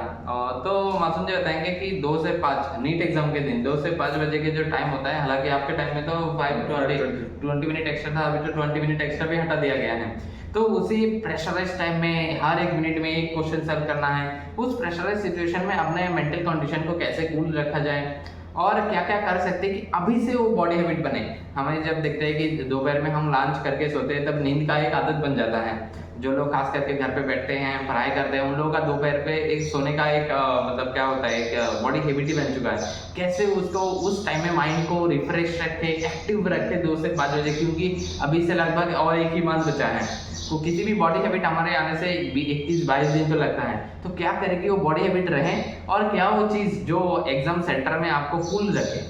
तो मासूम जी बताएंगे कि 2 से 5 नीट एग्जाम के दिन 2 से 5 बजे के जो टाइम होता है, हालांकि आपके टाइम में तो 20 मिनट एक्स्ट्रा था, अभी तो 20 मिनट एक्स्ट्रा भी हटा दिया गया है। तो उसी प्रेशराइज टाइम में हर एक मिनट में एक क्वेश्चन सॉल्व करना है। उस प्रेशराइज सिचुएशन में अपने मेंटल कंडीशन को कैसे कूल रखा जाए और क्या क्या कर सकते हैं कि अभी से वो बॉडी हैबिट बने। हमें जब देखते हैं कि दोपहर में हम लंच करके सोते हैं, तब नींद का एक आदत बन जाता है। जो लोग खास करके घर पे बैठते हैं, पढ़ाई करते हैं, उन लोगों का दोपहर पे एक सोने का एक मतलब क्या होता है, एक बॉडी हैबिट ही बन चुका है। कैसे उसको उस टाइम में माइंड को रिफ्रेश रखे, एक्टिव रखे 2 से 5 बजे, क्योंकि अभी से लगभग और एक ही मंथ बचा है। तो किसी भी बॉडी हैबिट हमारे आने से 21-22 दिन तो लगता है। तो क्या करें कि वो बॉडी हैबिट रहे और क्या वो चीज़ जो एग्जाम सेंटर में आपको कूल रखे?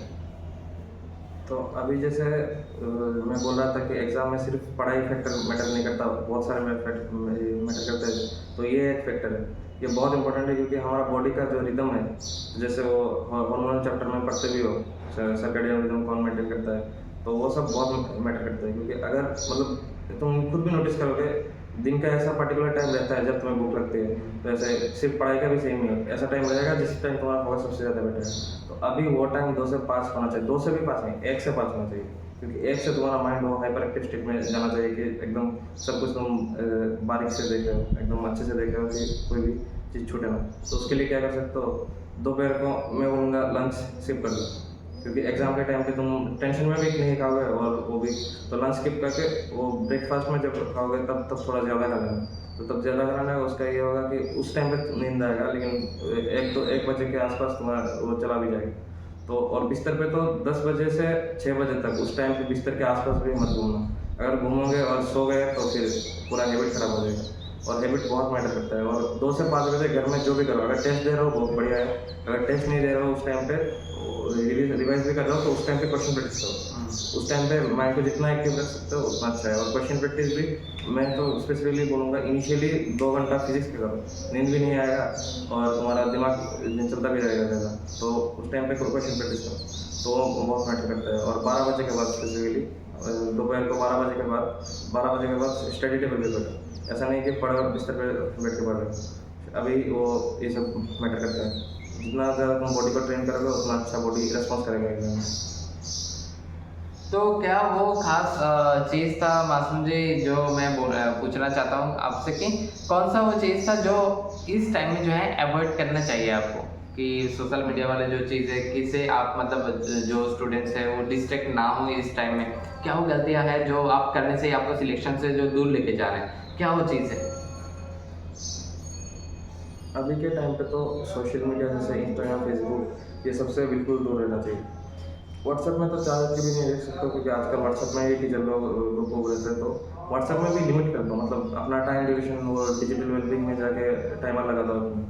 तो अभी जैसे मैं बोल रहा था कि एग्जाम में सिर्फ पढ़ाई फैक्टर मैटर नहीं करता, बहुत सारे मैटर करते हैं। तो ये एक फैक्टर है, ये बहुत इंपॉर्टेंट है, क्योंकि हमारा बॉडी का जो रिदम है, जैसे वो हार्मोनल चैप्टर में पढ़ते भी हो, सर्कैडियन रिदम कौन मेंटेन करता है, तो वो सब बहुत मैटर करता है। क्योंकि अगर मतलब तुम खुद भी नोटिस करोगे, दिन का ऐसा पर्टिकुलर टाइम रहता है जब तुम्हें भूख लगती है। तो ऐसे सिर्फ पढ़ाई का भी सेम ही है, ऐसा टाइम रहेगा जिस टाइम तुम्हारा फोकस सबसे ज़्यादा बेटर है। तो अभी वो टाइम 2 से 5 होना चाहिए, 2 से भी 5 नहीं, 1 से 5 होना चाहिए। क्योंकि 1 से तुम्हारा माइंड वो हाइपर एक्टिव स्टेट में जाना चाहिए कि एकदम सब कुछ तुम बारीक से देख रहे हो, एकदम अच्छे से देख रहे हो कि कोई भी चीज़ छूटे ना। तो उसके लिए क्या कर सकते हो, दोपहर को मैं बोलूँगा लंच स्किप कर दो, क्योंकि एग्जाम के टाइम पे तुम टेंशन में भी नहीं खाओगे, और वो भी तो लंच स्किप करके वो ब्रेकफास्ट में जब खाओगे तब थोड़ा ज़्यादा खा लेना। तो तब ज़्यादा खाना है उसका ये होगा कि उस टाइम पे नींद आएगा, लेकिन 1 बजे के आसपास तुम्हारा वो चला भी जाएगा। तो और बिस्तर पे तो 10 बजे से 6 बजे तक उस टाइम पे बिस्तर के आसपास भी मत घूमना। अगर घूमोगे और सो गए तो फिर पूरा हैबिट खराब हो जाएगा। और हैबिट बहुत मैटर करता है। और 2 से 5 बजे घर में जो भी करो, अगर टेस्ट दे रहे हो बहुत बढ़िया है, अगर टेस्ट नहीं दे रहे हो उस टाइम पे रिवाइज भी कर रहे हो तो उस टाइम पे क्वेश्चन प्रैक्टिस करो। उस टाइम पे माइंड को जितना एक्टिव रख सकते हो उतना अच्छा है। और क्वेश्चन प्रैक्टिस भी मैं तो स्पेसिफिकली बोलूँगा, इनिशियली 2 घंटा फिजिक्स पे करो, नींद भी नहीं आएगा और तुम्हारा दिमाग चलता भी रहेगा ज़्यादा, तो उस टाइम पे क्वेश्चन प्रैक्टिस करो, तो वो बहुत मैटर करता है। और 12 बजे के बाद स्पेसिफिकली दोपहर को 12 बजे के बाद स्टडी टेबल पे बैठो। ऐसा नहीं कि पढ़ो बिस्तर पे बैठ के पढ़ रहे हो, अभी वो ये सब मैटर करता है। जितना ज़्यादा तुम बॉडी को ट्रेन करोगे उतना अच्छा बॉडी रिस्पॉन्स करेगा एग्जाम में। तो क्या वो खास चीज़ था मासूम जी जो मैं पूछना चाहता हूँ आपसे कि कौन सा वो चीज़ था जो इस टाइम में जो है अवॉइड करना चाहिए आपको, कि सोशल मीडिया वाले जो चीज़ है किसे आप मतलब जो स्टूडेंट्स हैं वो डिस्ट्रैक्ट ना हो इस टाइम में, क्या वो गलतियाँ हैं जो आप करने से आपको सिलेक्शन से जो दूर लेके जा रहे हैं, क्या वो चीज़ है? अभी के टाइम पे तो सोशल मीडिया जैसे इंस्टाग्राम, फेसबुक, ये सबसे बिल्कुल दूर रहना चाहिए। व्हाट्सएप में तो चाह के भी नहीं देख सकते हो, क्योंकि आजकल व्हाट्सएप में ही टीचर लोग ग्रुप हो रहते हैं, तो व्हाट्सएप में भी लिमिट कर दो, मतलब अपना टाइम ड्यूरेशन वो डिजिटल वेलबींग में जाके टाइमर लगा दो उसमें।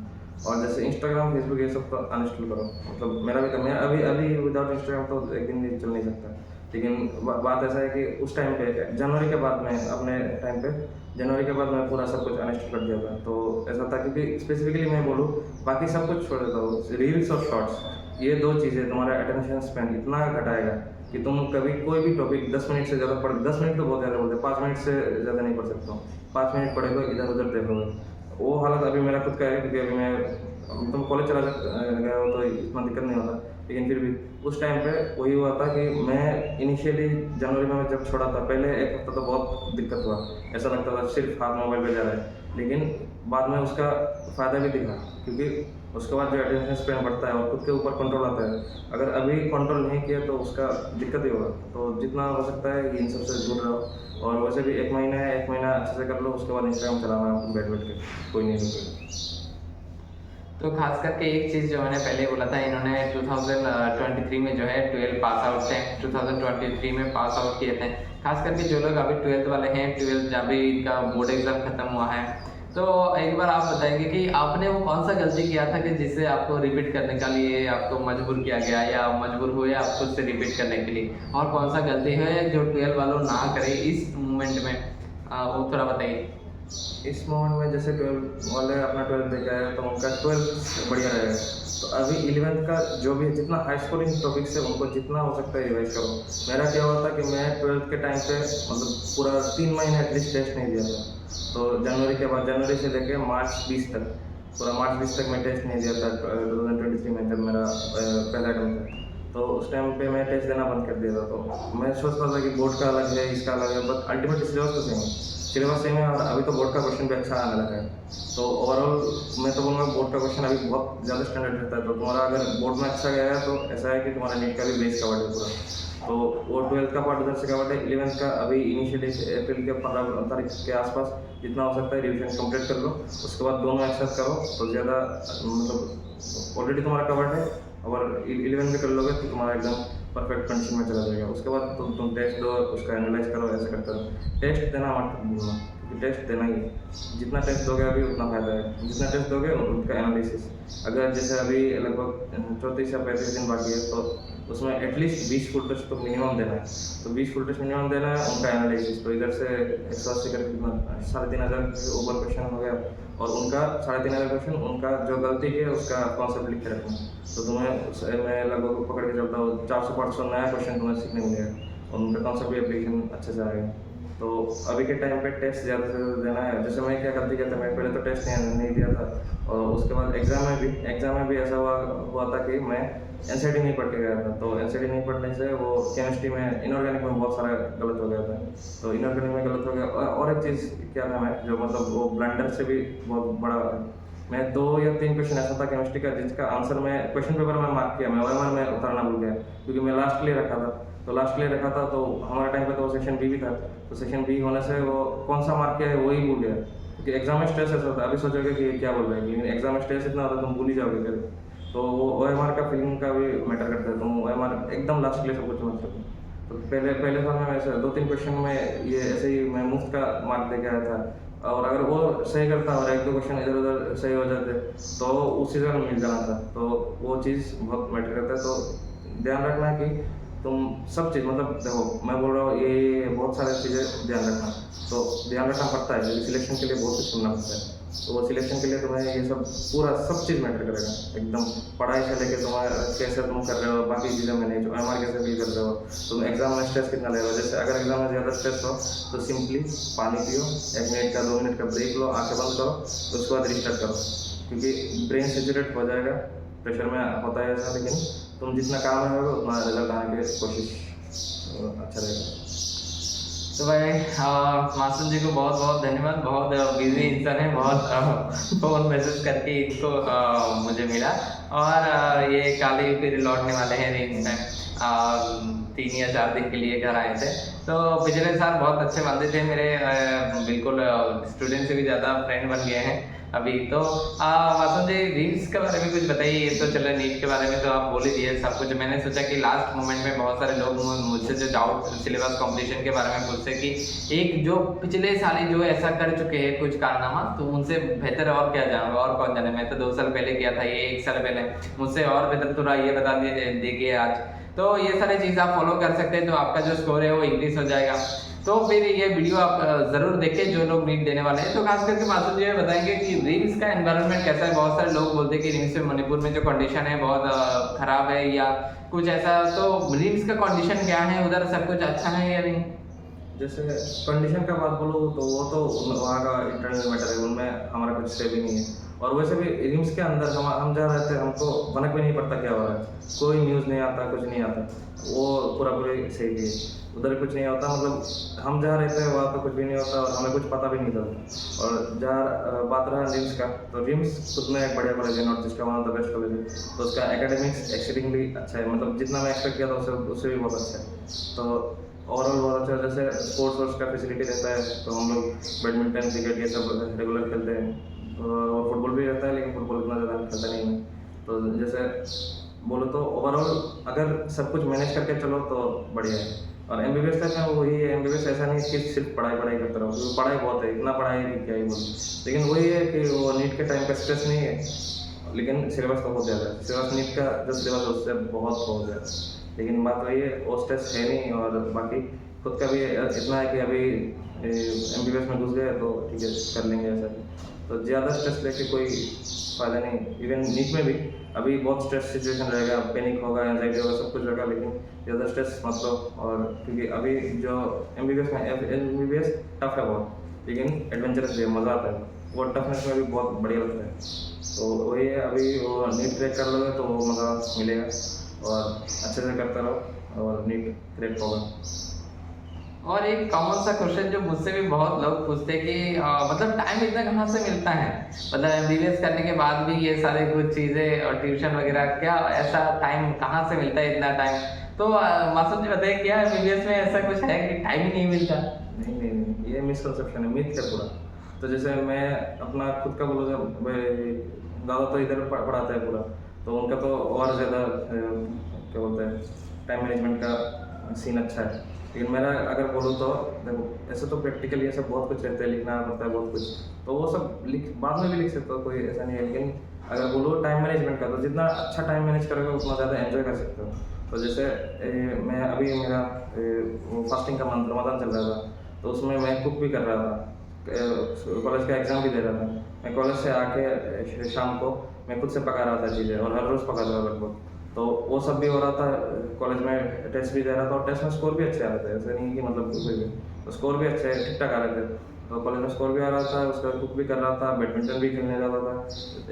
और जैसे इंस्टाग्राम, फेसबुक ये सब तो अनइंस्टॉल करो, मतलब मेरा भी मैं अभी विदाउट इंस्टाग्राम तो एक दिन भी चल नहीं सकता। लेकिन बात ऐसा है कि उस टाइम पे जनवरी के बाद में अपने टाइम पे जनवरी के बाद मैं पूरा सब कुछ अनइंस्टॉल कर दिया था। तो ऐसा था, क्योंकि स्पेसिफिकली मैं बोलूँ बाकी सब कुछ छोड़ देता हूँ, रील्स और शॉर्ट्स, ये 2 चीज़ें तुम्हारा अटेंशन स्पैन इतना घटाएगा कि तुम कभी कोई भी टॉपिक 10 मिनट से ज़्यादा पढ़ 10 मिनट तो बहुत ज़्यादा बोलते हैं, 5 मिनट से ज़्यादा नहीं पढ़ सकता हूँ। 5 मिनट पढ़ेगा, इधर उधर देखोगे, वो हालत अभी मेरा खुद का है, क्योंकि अभी मैं तुम कॉलेज चला गया हो तो इतना दिक्कत नहीं होता। लेकिन फिर भी उस टाइम पे वही हुआ था कि मैं इनिशियली जनवरी में जब छोड़ा था, पहले 1 हफ्ता तो बहुत दिक्कत हुआ, ऐसा लगता था सिर्फ हाथ मोबाइल पे जा रहा है। लेकिन बाद में उसका फ़ायदा भी दिखा, क्योंकि उसके बाद जो अटेंशन स्पैन बढ़ता है और खुद के ऊपर कंट्रोल आता है। अगर अभी कंट्रोल नहीं किया तो उसका दिक्कत ही होगा। तो जितना हो सकता है इन सबसे दूर रहो। और वैसे भी 1 महीना है, 1 महीना अच्छे से कर लो, उसके बाद इंस्टाग्राम चलाना बैठ के कोई नहीं रुकेगा। तो खास करके एक चीज़ जो मैंने पहले बोला था, इन्होंने 2023 में जो है 12 पास आउट थे, 2023 में पास आउट किए थे। खास करके जो लोग अभी 12th वाले हैं, 12th अभी इनका बोर्ड एग्ज़ाम ख़त्म हुआ है, तो एक बार आप बताएंगे कि आपने वो कौन सा गलती किया था कि जिससे आपको रिपीट करने के लिए आपको मजबूर किया गया, या मजबूर हुए आप खुद से रिपीट करने के लिए, और कौन सा गलती है जो 12 वालों ना करे इस मोमेंट में, वो थोड़ा बताइए। इस मोमेंट में जैसे 12 वाले अपना 12 दे के आए तो उनका 12 बढ़िया रहेगा। तो अभी 11th का जो भी जितना हाई स्कोरिंग टॉपिक्स है उनको जितना हो सकता है रिवाइज करो। मेरा क्या हुआ था कि मैं 12th के टाइम पे मतलब पूरा 3 महीने एटलीस्ट टेस्ट नहीं दिया था। तो जनवरी के बाद, जनवरी से लेके मार्च 20 तक, पूरा मार्च 20 तक मैं टेस्ट नहीं दिया था 2023 में, जब मेरा पहला टर्म था। तो उस टाइम पे मैं टेस्ट देना बंद कर दिया था। तो मैं सोचता था कि बोर्ड का अलग है, इसका अलग है, बट अल्टीमेटली सिलेबस तो सेम है, सिलेबस सेम है। और अभी तो बोर्ड का क्वेश्चन भी अच्छा आने लगा है। तो ओवरऑल मैं तो बोलूँगा बोर्ड का क्वेश्चन अभी बहुत ज़्यादा स्टैंडर्ड रहता है। तो तुम्हारा अगर बोर्ड में अच्छा गया है तो ऐसा है कि तुम्हारा नीट का भी बेस कवर्ड है पूरा। तो वो 12th का पार्ट उधर से कवर्ड है। 11th का अभी इनिशियली अप्रैल के 15 तारीख के आसपास जितना हो सकता है रिविजन कंप्लीट कर लो। उसके बाद दोनों एक साथ करो तो ज़्यादा मतलब ऑलरेडी तुम्हारा कवर्ड है। और 11 में कर लोगे तो तुम्हारा एकदम परफेक्ट कंडीशन में चला जाएगा। उसके बाद तुम टेस्ट दो, उसका एनालाइज करो, ऐसे करते रहो। टेस्ट देना मत भूलना, क्योंकि टेस्ट देना ही है। जितना टेस्ट दोगे अभी उतना फायदा है, जितना टेस्ट दोगे उनका एनालिसिस। अगर जैसे अभी लगभग 34 या 35 दिन बाकी है तो उसमें एटलीस्ट 20 फुल टेस्ट तो मिनिमम देना है। तो 20 फुल टेस्ट मिनिमम देना है, उनका एनालिसिस। तो इधर से 180 करके कितना 3500 के ऊपर क्वेश्चन हो गया, और उनका 3500 क्वेश्चन, उनका जो गलती है उसका कॉन्सेप्ट लिख के रखना। तो तुम्हें मैं लगभग पकड़ के चलता हूँ 400-500 नया क्वेश्चन तुम्हें सीखने मिलेगा, और उनका कॉन्सेप्ट भी एप्लीकेशन अच्छे से आएगा। तो अभी के टाइम पे टेस्ट ज़्यादा से ज़्यादा देना है। जैसे मैं क्या गलती किया था, मैं पहले तो टेस्ट नहीं दिया था, और उसके बाद एग्ज़ाम में भी ऐसा हुआ था कि मैं एनसीईआरटी नहीं पढ़ के गया था। तो एनसीईआरटी नहीं पढ़ने से वो केमिस्ट्री में इनऑर्गेनिक में बहुत सारा गलत हो गया था। तो इनऑर्गेनिक में गलत हो गया। और एक चीज़ क्या था, मैं जो मतलब वो ब्लंडर से भी बहुत बड़ा, मैं 2 या 3 क्वेश्चन ऐसा था केमिस्ट्री का जिसका आंसर मैं क्वेश्चन पेपर में मार्क किया, मैं OMR में उतारना भूल गया, क्योंकि मैं लास्ट के लिए रखा था। तो लास्ट के लिए रखा था, तो हमारे टाइम पे तो वो सेक्शन बी भी था। तो सेक्शन बी होने से वो कौन सा मार्क किया है वही भूल गया, क्योंकि एग्जाम में स्ट्रेस ऐसा होता है। अभी सोचोगे कि ये क्या बोल रहे हैं, लेकिन एग्जाम में स्ट्रेस इतना होता है तुम भूल ही जाओगे फिर। तो वो OMR का फीलिंग का भी मैटर करता है। तुम OMR एकदम लास्ट के लिए सब कुछ मत करो। तो पहले साल में वैसे 2-3 क्वेश्चन में ये ऐसे ही मैं मुफ्त का मार्क दे के आया था। और अगर वो सही करता और एक दो क्वेश्चन इधर उधर सही हो जाते तो उसी जगह मिल जाना था। तो वो चीज़ बहुत मैटर करता है। तो ध्यान रखना कि तुम सब चीज़ मतलब देखो मैं बोल रहा हूँ ये बहुत सारी चीज़ें ध्यान रखना, तो ध्यान रखना पड़ता है क्योंकि सिलेक्शन के लिए बहुत कुछ सुनना पड़ता है। तो वो सिलेक्शन के लिए तुम्हें ये सब पूरा सब चीज़ मैटर करेगा एकदम, पढ़ाई से लेके तुम्हारा कैसे तुम कर रहे हो, बाकी चीज़ें मैनेज MR कैसे फील कर रहे हो, तुम एग्जाम में स्ट्रेस कितना ले रहे हो। जैसे अगर एग्जाम में ज़्यादा स्ट्रेस हो तो सिंपली पानी पियो, 1 मिनट का 2 मिनट का ब्रेक लो, आंखें बंद करो, उसके बाद रिस्टार्ट करो, क्योंकि ब्रेन सेचुरेट हो जाएगा। प्रेशर में होता है ऐसा, लेकिन तुम जितना काम में होगा उतना रिजल्ट आने की कोशिश अच्छा रहेगा। तो भाई मासूम जी को बहुत बहुत धन्यवाद। बहुत बिजी इंसान है, बहुत फ़ोन मैसेज करके इनको मुझे मिला। और ये कल ही फिर लौटने वाले हैं रेंज में, 3 या 4 दिन के लिए घर आए थे। तो पिछले साल बहुत अच्छे बंदे थे मेरे, बिल्कुल स्टूडेंट से भी ज़्यादा फ्रेंड बन गए हैं अभी। तो मासूम जी रील्स के बारे में कुछ बताइए। ये तो चलो नीट के बारे में तो आप बोल ही दिए सब कुछ। मैंने सोचा कि लास्ट मोमेंट में बहुत सारे लोग मुझसे जो डाउट सिलेबस कंप्लीशन के बारे में पूछते कि एक जो पिछले साल ही जो ऐसा कर चुके हैं कुछ कारनामा, तो उनसे बेहतर और क्या जानूंगा, और कौन जाने। मैं तो 2 साल पहले किया था, ये 1 साल पहले, मुझसे और बेहतर थोड़ा ये बता देखिए आज। तो ये सारी चीज़ आप फॉलो कर सकते हैं, तो आपका जो स्कोर है वो इंक्रीज हो जाएगा। तो फिर ये वीडियो आप ज़रूर देखें जो लोग नीट देने वाले हैं। तो खास करके मासूम जी बताएंगे कि रिम्स का एनवायरनमेंट कैसा है। बहुत सारे लोग बोलते हैं कि रिम्स में मणिपुर में जो कंडीशन है बहुत ख़राब है या कुछ ऐसा। तो रिम्स का कंडीशन क्या है उधर, सब कुछ अच्छा है या नहीं? जैसे कंडीशन का बात बोलूँ तो वो तो वहाँ का इंटरनल मैटर है, उनमें हमारा कुछ से भी नहीं है। और वैसे भी रिम्स के अंदर हम जहाँ रहते हैं हमको भनक भी नहीं पड़ता क्या हो रहा है, कोई न्यूज़ नहीं आता, कुछ नहीं आता, वो पूरा सही है। उधर कुछ नहीं होता, मतलब हम जहाँ रहते हैं वहाँ तो कुछ भी नहीं होता और हमें कुछ पता भी नहीं चलता। और जहाँ बात रहा रिम्स का, तो रिम्स खुद में एक बढ़िया कॉलेज है, नॉर्थ ईस्ट का one of the best college है। तो उसका एकेडमिक्स एक्सीडिंगली अच्छा है, मतलब जितना मैं एक्सपेक्ट किया था उससे भी बहुत अच्छा है। तो ओवरऑल बहुत अच्छा, जैसे स्पोर्ट्स का फैसिलिटी रहता है, तो हम लोग बैडमिंटन क्रिकेट ये सब रेगुलर खेलते हैं। और फुटबॉल भी रहता है, लेकिन फुटबॉल इतना ज़्यादा खेलता नहीं है। तो जैसे बोलो तो ओवरऑल अगर सब कुछ मैनेज करके चलो तो बढ़िया है। और MBBS तक में वही है, MBBS ऐसा नहीं कि सिर्फ पढ़ाई करते रहो, क्योंकि पढ़ाई बहुत है, इतना पढ़ाई क्या ही बोलो। लेकिन वही है कि वो नीट के टाइम का स्ट्रेस नहीं है, लेकिन सिलेबस तो बहुत ज़्यादा है। सिलेबस नीट का जो सिलेबस है उससे बहुत ज़्यादा है, लेकिन बात वही है वो स्ट्रेस है नहीं। और बाकी खुद का भी इतना है कि अभी MBBS में घुस गए तो ठीक है कर लेंगे ऐसा। तो ज़्यादा स्ट्रेस लेके कोई फ़ायदा नहीं। इवन नीट में भी अभी बहुत स्ट्रेस सिचुएशन रहेगा, पैनिक होगा, एंजाइटी होगा, सब कुछ रहेगा, लेकिन ज़्यादा स्ट्रेस मत लो। और क्योंकि अभी जो MBBS टफ है बहुत, लेकिन एडवेंचरस भी है, मज़ा आता है, वो टफनेस में भी बहुत बढ़िया लगता है। तो वही है, अभी वो नीट क्रैक कर लोगे तो वो मज़ा मिलेगा और अच्छे से करते रहो और नीट क्रैक होगा। और एक कॉमन सा क्वेश्चन जो मुझसे भी बहुत लोग पूछते हैं कि मतलब टाइम इतना कहाँ से मिलता है, मतलब MBBS करने के बाद भी ये सारे कुछ चीज़ें और ट्यूशन वगैरह, क्या ऐसा टाइम कहाँ से मिलता है इतना टाइम? तो मासूम जी बताइए, क्या MBBS में ऐसा कुछ है कि टाइम ही नहीं मिलता? नहीं, ये मिसकंसेप्शन है, मिथ है पूरा। तो जैसे मैं अपना खुद का बोलूँ, दादा तो इधर पढ़ाता है पूरा, तो उनका तो और ज़्यादा क्या बोलते हैं टाइम मैनेजमेंट का सीन अच्छा है। लेकिन मेरा अगर बोलूँ तो देखो, ऐसे तो प्रैक्टिकली ऐसा बहुत कुछ रहता है, लिखना पड़ता है बहुत कुछ, तो वो सब बाद में भी लिख सकते हो, कोई ऐसा नहीं है। लेकिन अगर बोलो टाइम मैनेजमेंट का, तो जितना अच्छा टाइम मैनेज करोगे उतना ज़्यादा एंजॉय कर सकते हो। तो जैसे मैं अभी मेरा फास्टिंग का मंथ रमज़ान चल रहा था, तो उसमें मैं कुक भी कर रहा था, कॉलेज का एग्ज़ाम भी दे रहा था। मैं कॉलेज से आके शाम को मैं खुद से पका रहा था चीज़ें, और हर रोज़ पका रहा था लगभग। तो वो सब भी हो रहा था, कॉलेज में टेस्ट भी दे रहा था, और टेस्ट में स्कोर भी अच्छे आ रहे थे, ऐसा नहीं कि मतलब कोई भी, तो स्कोर भी अच्छे ठीक ठाक आ रहे थे। तो कॉलेज में स्कोर भी आ रहा था, उसका कुक भी कर रहा था, बैडमिंटन भी खेलने जाता था,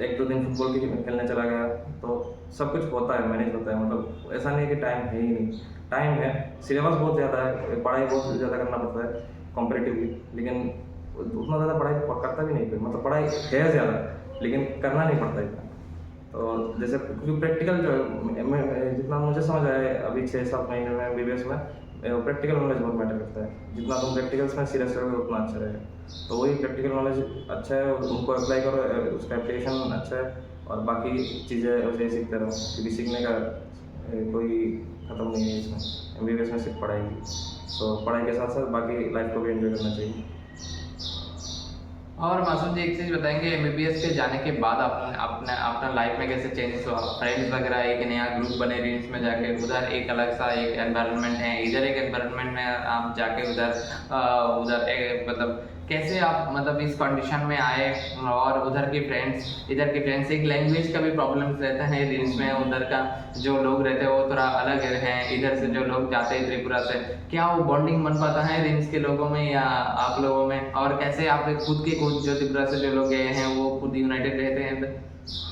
1-2 दिन फुटबॉल भी खेलने चला गया। तो सब कुछ होता है, मैनेज होता है, मतलब ऐसा नहीं कि टाइम है ही नहीं, टाइम है। सिलेबस बहुत ज़्यादा है, पढ़ाई बहुत ज़्यादा करना पड़ता है कंपेरेटिवली, लेकिन उतना ज़्यादा पढ़ाई करता भी नहीं कोई, मतलब पढ़ाई है ज़्यादा लेकिन करना नहीं पड़ता इतना। तो जैसे क्योंकि प्रैक्टिकल जो है, जितना मुझे समझ आया है अभी 6-7 महीने में MBBS में, प्रैक्टिकल नॉलेज बहुत मैटर करता है। जितना तुम प्रैक्टिकल्स में सीरियस रहोगे उतना अच्छा रहेगा। तो वही प्रैक्टिकल नॉलेज अच्छा है, उनको अप्लाई करो, उसका एप्लीकेशन अच्छा है, और बाकी चीज़ें वैसे ही सीखते रहो, क्योंकि सीखने का कोई ख़त्म नहीं है इसमें। MBBS में सिर्फ पढ़ाई की, तो पढ़ाई के साथ साथ बाकी लाइफ को भी एंजॉय करना चाहिए। और मासूम जी एक चीज़ बताएंगे, एमबीबीएस के जाने के बाद अपने अपना लाइफ में कैसे चेंजेस हुआ? फ्रेंड्स वगैरह एक नया ग्रुप बने रिम्स में जाके, उधर एक अलग सा एक एनवायरनमेंट है, इधर एक एनवायरनमेंट में आप जाके उधर मतलब कैसे आप मतलब इस कंडीशन में आए? और उधर के फ्रेंड्स इधर के फ्रेंड्स, एक लैंग्वेज का भी प्रॉब्लम रहता है रिम्स में, उधर का जो लोग रहते हैं वो थोड़ा अलग हैं, इधर से जो लोग जाते हैं त्रिपुरा से, क्या वो बॉन्डिंग बन पाता है रिम्स के लोगों में या आप लोगों में? और कैसे आप खुद जो त्रिपुरा से जो लोग गए हैं वो खुद यूनाइटेड रहते हैं इधर?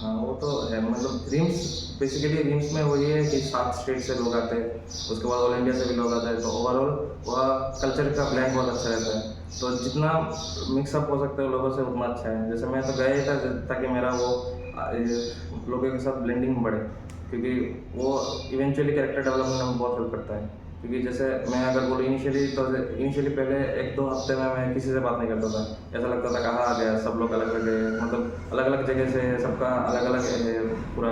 हाँ वो तो है, मतलब रिम्स बेसिकली रिम्स में वही है कि 7 स्टेट से लोग आते हैं, उसके बाद ऑल इंडिया से भी लोग आते हैं, तो ओवरऑल वह कल्चर का ब्लैंड बहुत अच्छा रहता है, तो जितना मिक्सअप हो सकता है लोगों से उतना अच्छा है। जैसे मैं तो गया ही था ताकि मेरा वो लोगों के साथ ब्लेंडिंग बढ़े, क्योंकि वो इवेंचुअली कैरेक्टर डेवलपमेंट में बहुत हेल्प करता है। क्योंकि जैसे मैं अगर बोलूँ इनिशियली पहले 1-2 हफ्ते में मैं किसी से बात नहीं करता था, ऐसा लगता था कहाँ आ गया, सब लोग अलग अलग गए, मतलब अलग अलग जगह से, सबका अलग अलग पूरा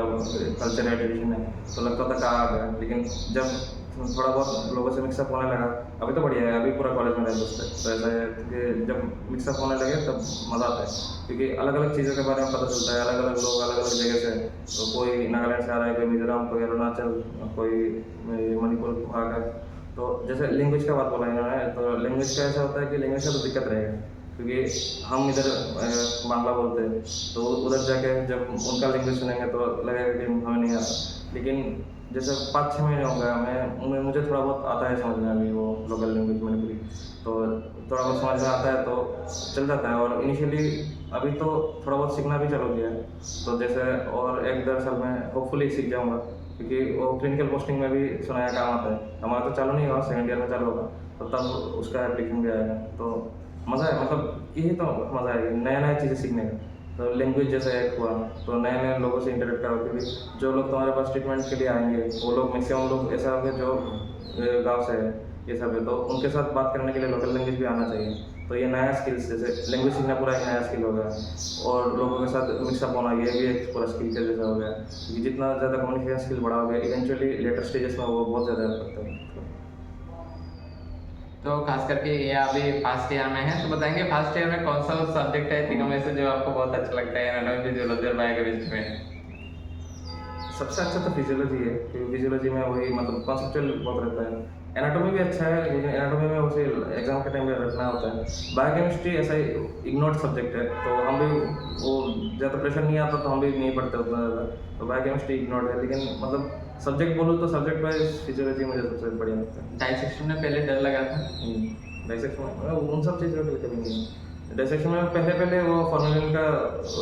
कल्चर है, ट्रेडिशन है, तो लगता था कहाँ आ गया। लेकिन जब थोड़ा बहुत लोगों से मिक्सअप होने लगा, अभी तो बढ़िया है, अभी पूरा कॉलेज में रहते दोस्त है, तो ऐसा है कि जब मिक्सअप होने लगे तब मज़ा आता है, क्योंकि अलग अलग चीज़ों के बारे में पता चलता है, अलग अलग लोग अलग अलग जगह से, तो कोई नागालैंड से आ रहा है, कोई मिजोरम, कोई अरुणाचल, कोई मणिपुर आ गया। तो जैसे लैंग्वेज का बात बोला इन्होंने, तो लैंग्वेज का ऐसा होता है कि लैंग्वेज का तो दिक्कत रहेगा, क्योंकि हम इधर बांग्ला बोलते हैं, तो उधर जाके जब उनका लैंग्वेज सुनेंगे तो लगेगा कि हमें नहीं आता। लेकिन जैसे 5-6 महीने हो गए मुझे थोड़ा बहुत आता है समझ में, अभी वो लोकल लैंग्वेज मणिपुरी, तो थोड़ा बहुत समझ में आता है तो चल जाता है। और इनिशियली अभी तो थोड़ा बहुत सीखना भी चालू किया है, तो जैसे और 1-1.5 साल में होपफुली सीख जाऊँगा, क्योंकि वो क्लिनिकल पोस्टिंग में भी सुना है काम आता है। हमारा तो चालू नहीं हुआ, 2nd ईयर में चालू होगा, तो तब उसका एप्लीकेशन भी आएगा, तो मज़ा है, मतलब यही तो मज़ा है नया नया चीज़ें सीखने का। तो लैंग्वेज जैसे एक हुआ, तो नए नए लोगों से इंटरेक्ट करो, क्योंकि जो लोग तुम्हारे पास ट्रीटमेंट के लिए आएंगे वो लोग मैक्सिमम लोग ऐसा होंगे जो गाँव से है, ये सब है, तो उनके साथ बात करने के लिए लोकल लैंग्वेज भी आना चाहिए। तो ये नया स्किल्स, जैसे लैंग्वेज सीखना पूरा एक नया स्किल हो गया, और लोगों के साथ मिक्सअप होना ये भी एक पूरा स्किल के जैसा हो गया, क्योंकि जितना ज़्यादा कम्युनिकेशन स्किल बढ़ा हो गया, इवेंचुअली लेटर स्टेजेस में वो बहुत ज़्यादा हेल्प करता है। तो खास करके ये अभी फर्स्ट ईयर में है, तो बताएंगे फर्स्ट ईयर में कौन सा सब्जेक्ट है तीनों में से जो आपको बहुत अच्छा लगता है एनाटॉमी, फिजियोलॉजी और बायोकेमिस्ट्री में? सबसे अच्छा तो फिजियोलॉजी है, क्योंकि फिजियोलॉजी में वही मतलब कॉन्सेप्चुअल बहुत रहता है। एनाटॉमी भी अच्छा है, लेकिन एनाटॉमी में उसे एग्जाम के टाइम में रखना होता है। बायोकेमिस्ट्री ऐसा ही इग्नोर्ड सब्जेक्ट है, तो हम भी वो ज़्यादा प्रेशर नहीं आता तो हम भी नहीं पढ़ते उतना ज़्यादा, तो बायोकेमिस्ट्री इग्नोर्ड है। लेकिन मतलब सब्जेक्ट बोलूँ तो सब्जेक्ट वाइज फिजियोलॉजी मुझे सबसे बढ़िया लगता है। डाइसेक्शन में पहले डर लगा था? डाइसेक्शन में उन सब चीज़ों के लिए कभी नहीं है। डाइसेक्शन में पहले वो फॉर्मेलिन का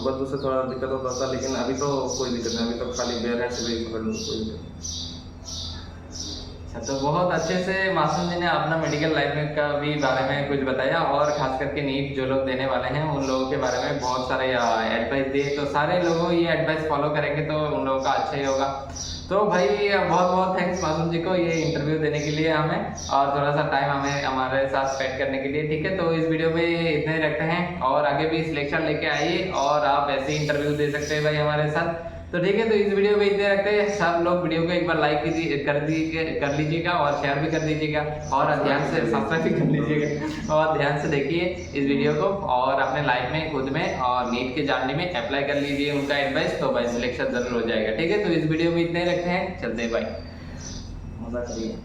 बदबू से थोड़ा दिक्कत होता था, लेकिन अभी तो कोई दिक्कत नहीं, अभी तो खाली बेयर हैंड से भी पकड़ लो, कोई दिक्कत नहीं। अच्छा, तो बहुत अच्छे से मासूम जी ने अपना मेडिकल लाइफ में का भी बारे में कुछ बताया, और खास करके नीट जो लोग देने वाले हैं उन लोगों के बारे में बहुत सारे एडवाइस दिए, तो सारे लोगों ये एडवाइस फॉलो करेंगे तो उन लोगों का अच्छा ही होगा। तो भाई बहुत बहुत थैंक्स मासूम जी को ये इंटरव्यू देने के लिए हमें, और थोड़ा सा टाइम हमें हमारे साथ स्पेंड करने के लिए। ठीक है, तो इस वीडियो में इतने ही रखते हैं, और आगे भी सिलेक्शन लेके आइए और आप ऐसे ही इंटरव्यू दे सकते हैं भाई हमारे साथ। तो ठीक है, तो इस वीडियो में इतने रखते हैं। सब लोग वीडियो को एक बार लाइक कर लीजिएगा और शेयर भी कर दीजिएगा, और ध्यान से सब्सक्राइब भी कर लीजिएगा, और ध्यान से देखिए इस वीडियो को, और अपने लाइफ में खुद में और नीट के जानने में अप्लाई कर लीजिए उनका एडवाइस, तो भाई सिलेक्शन जरूर हो जाएगा। ठीक है, तो इस वीडियो में इतने रखते हैं, चलते हैं भाई, मज़ा करिए।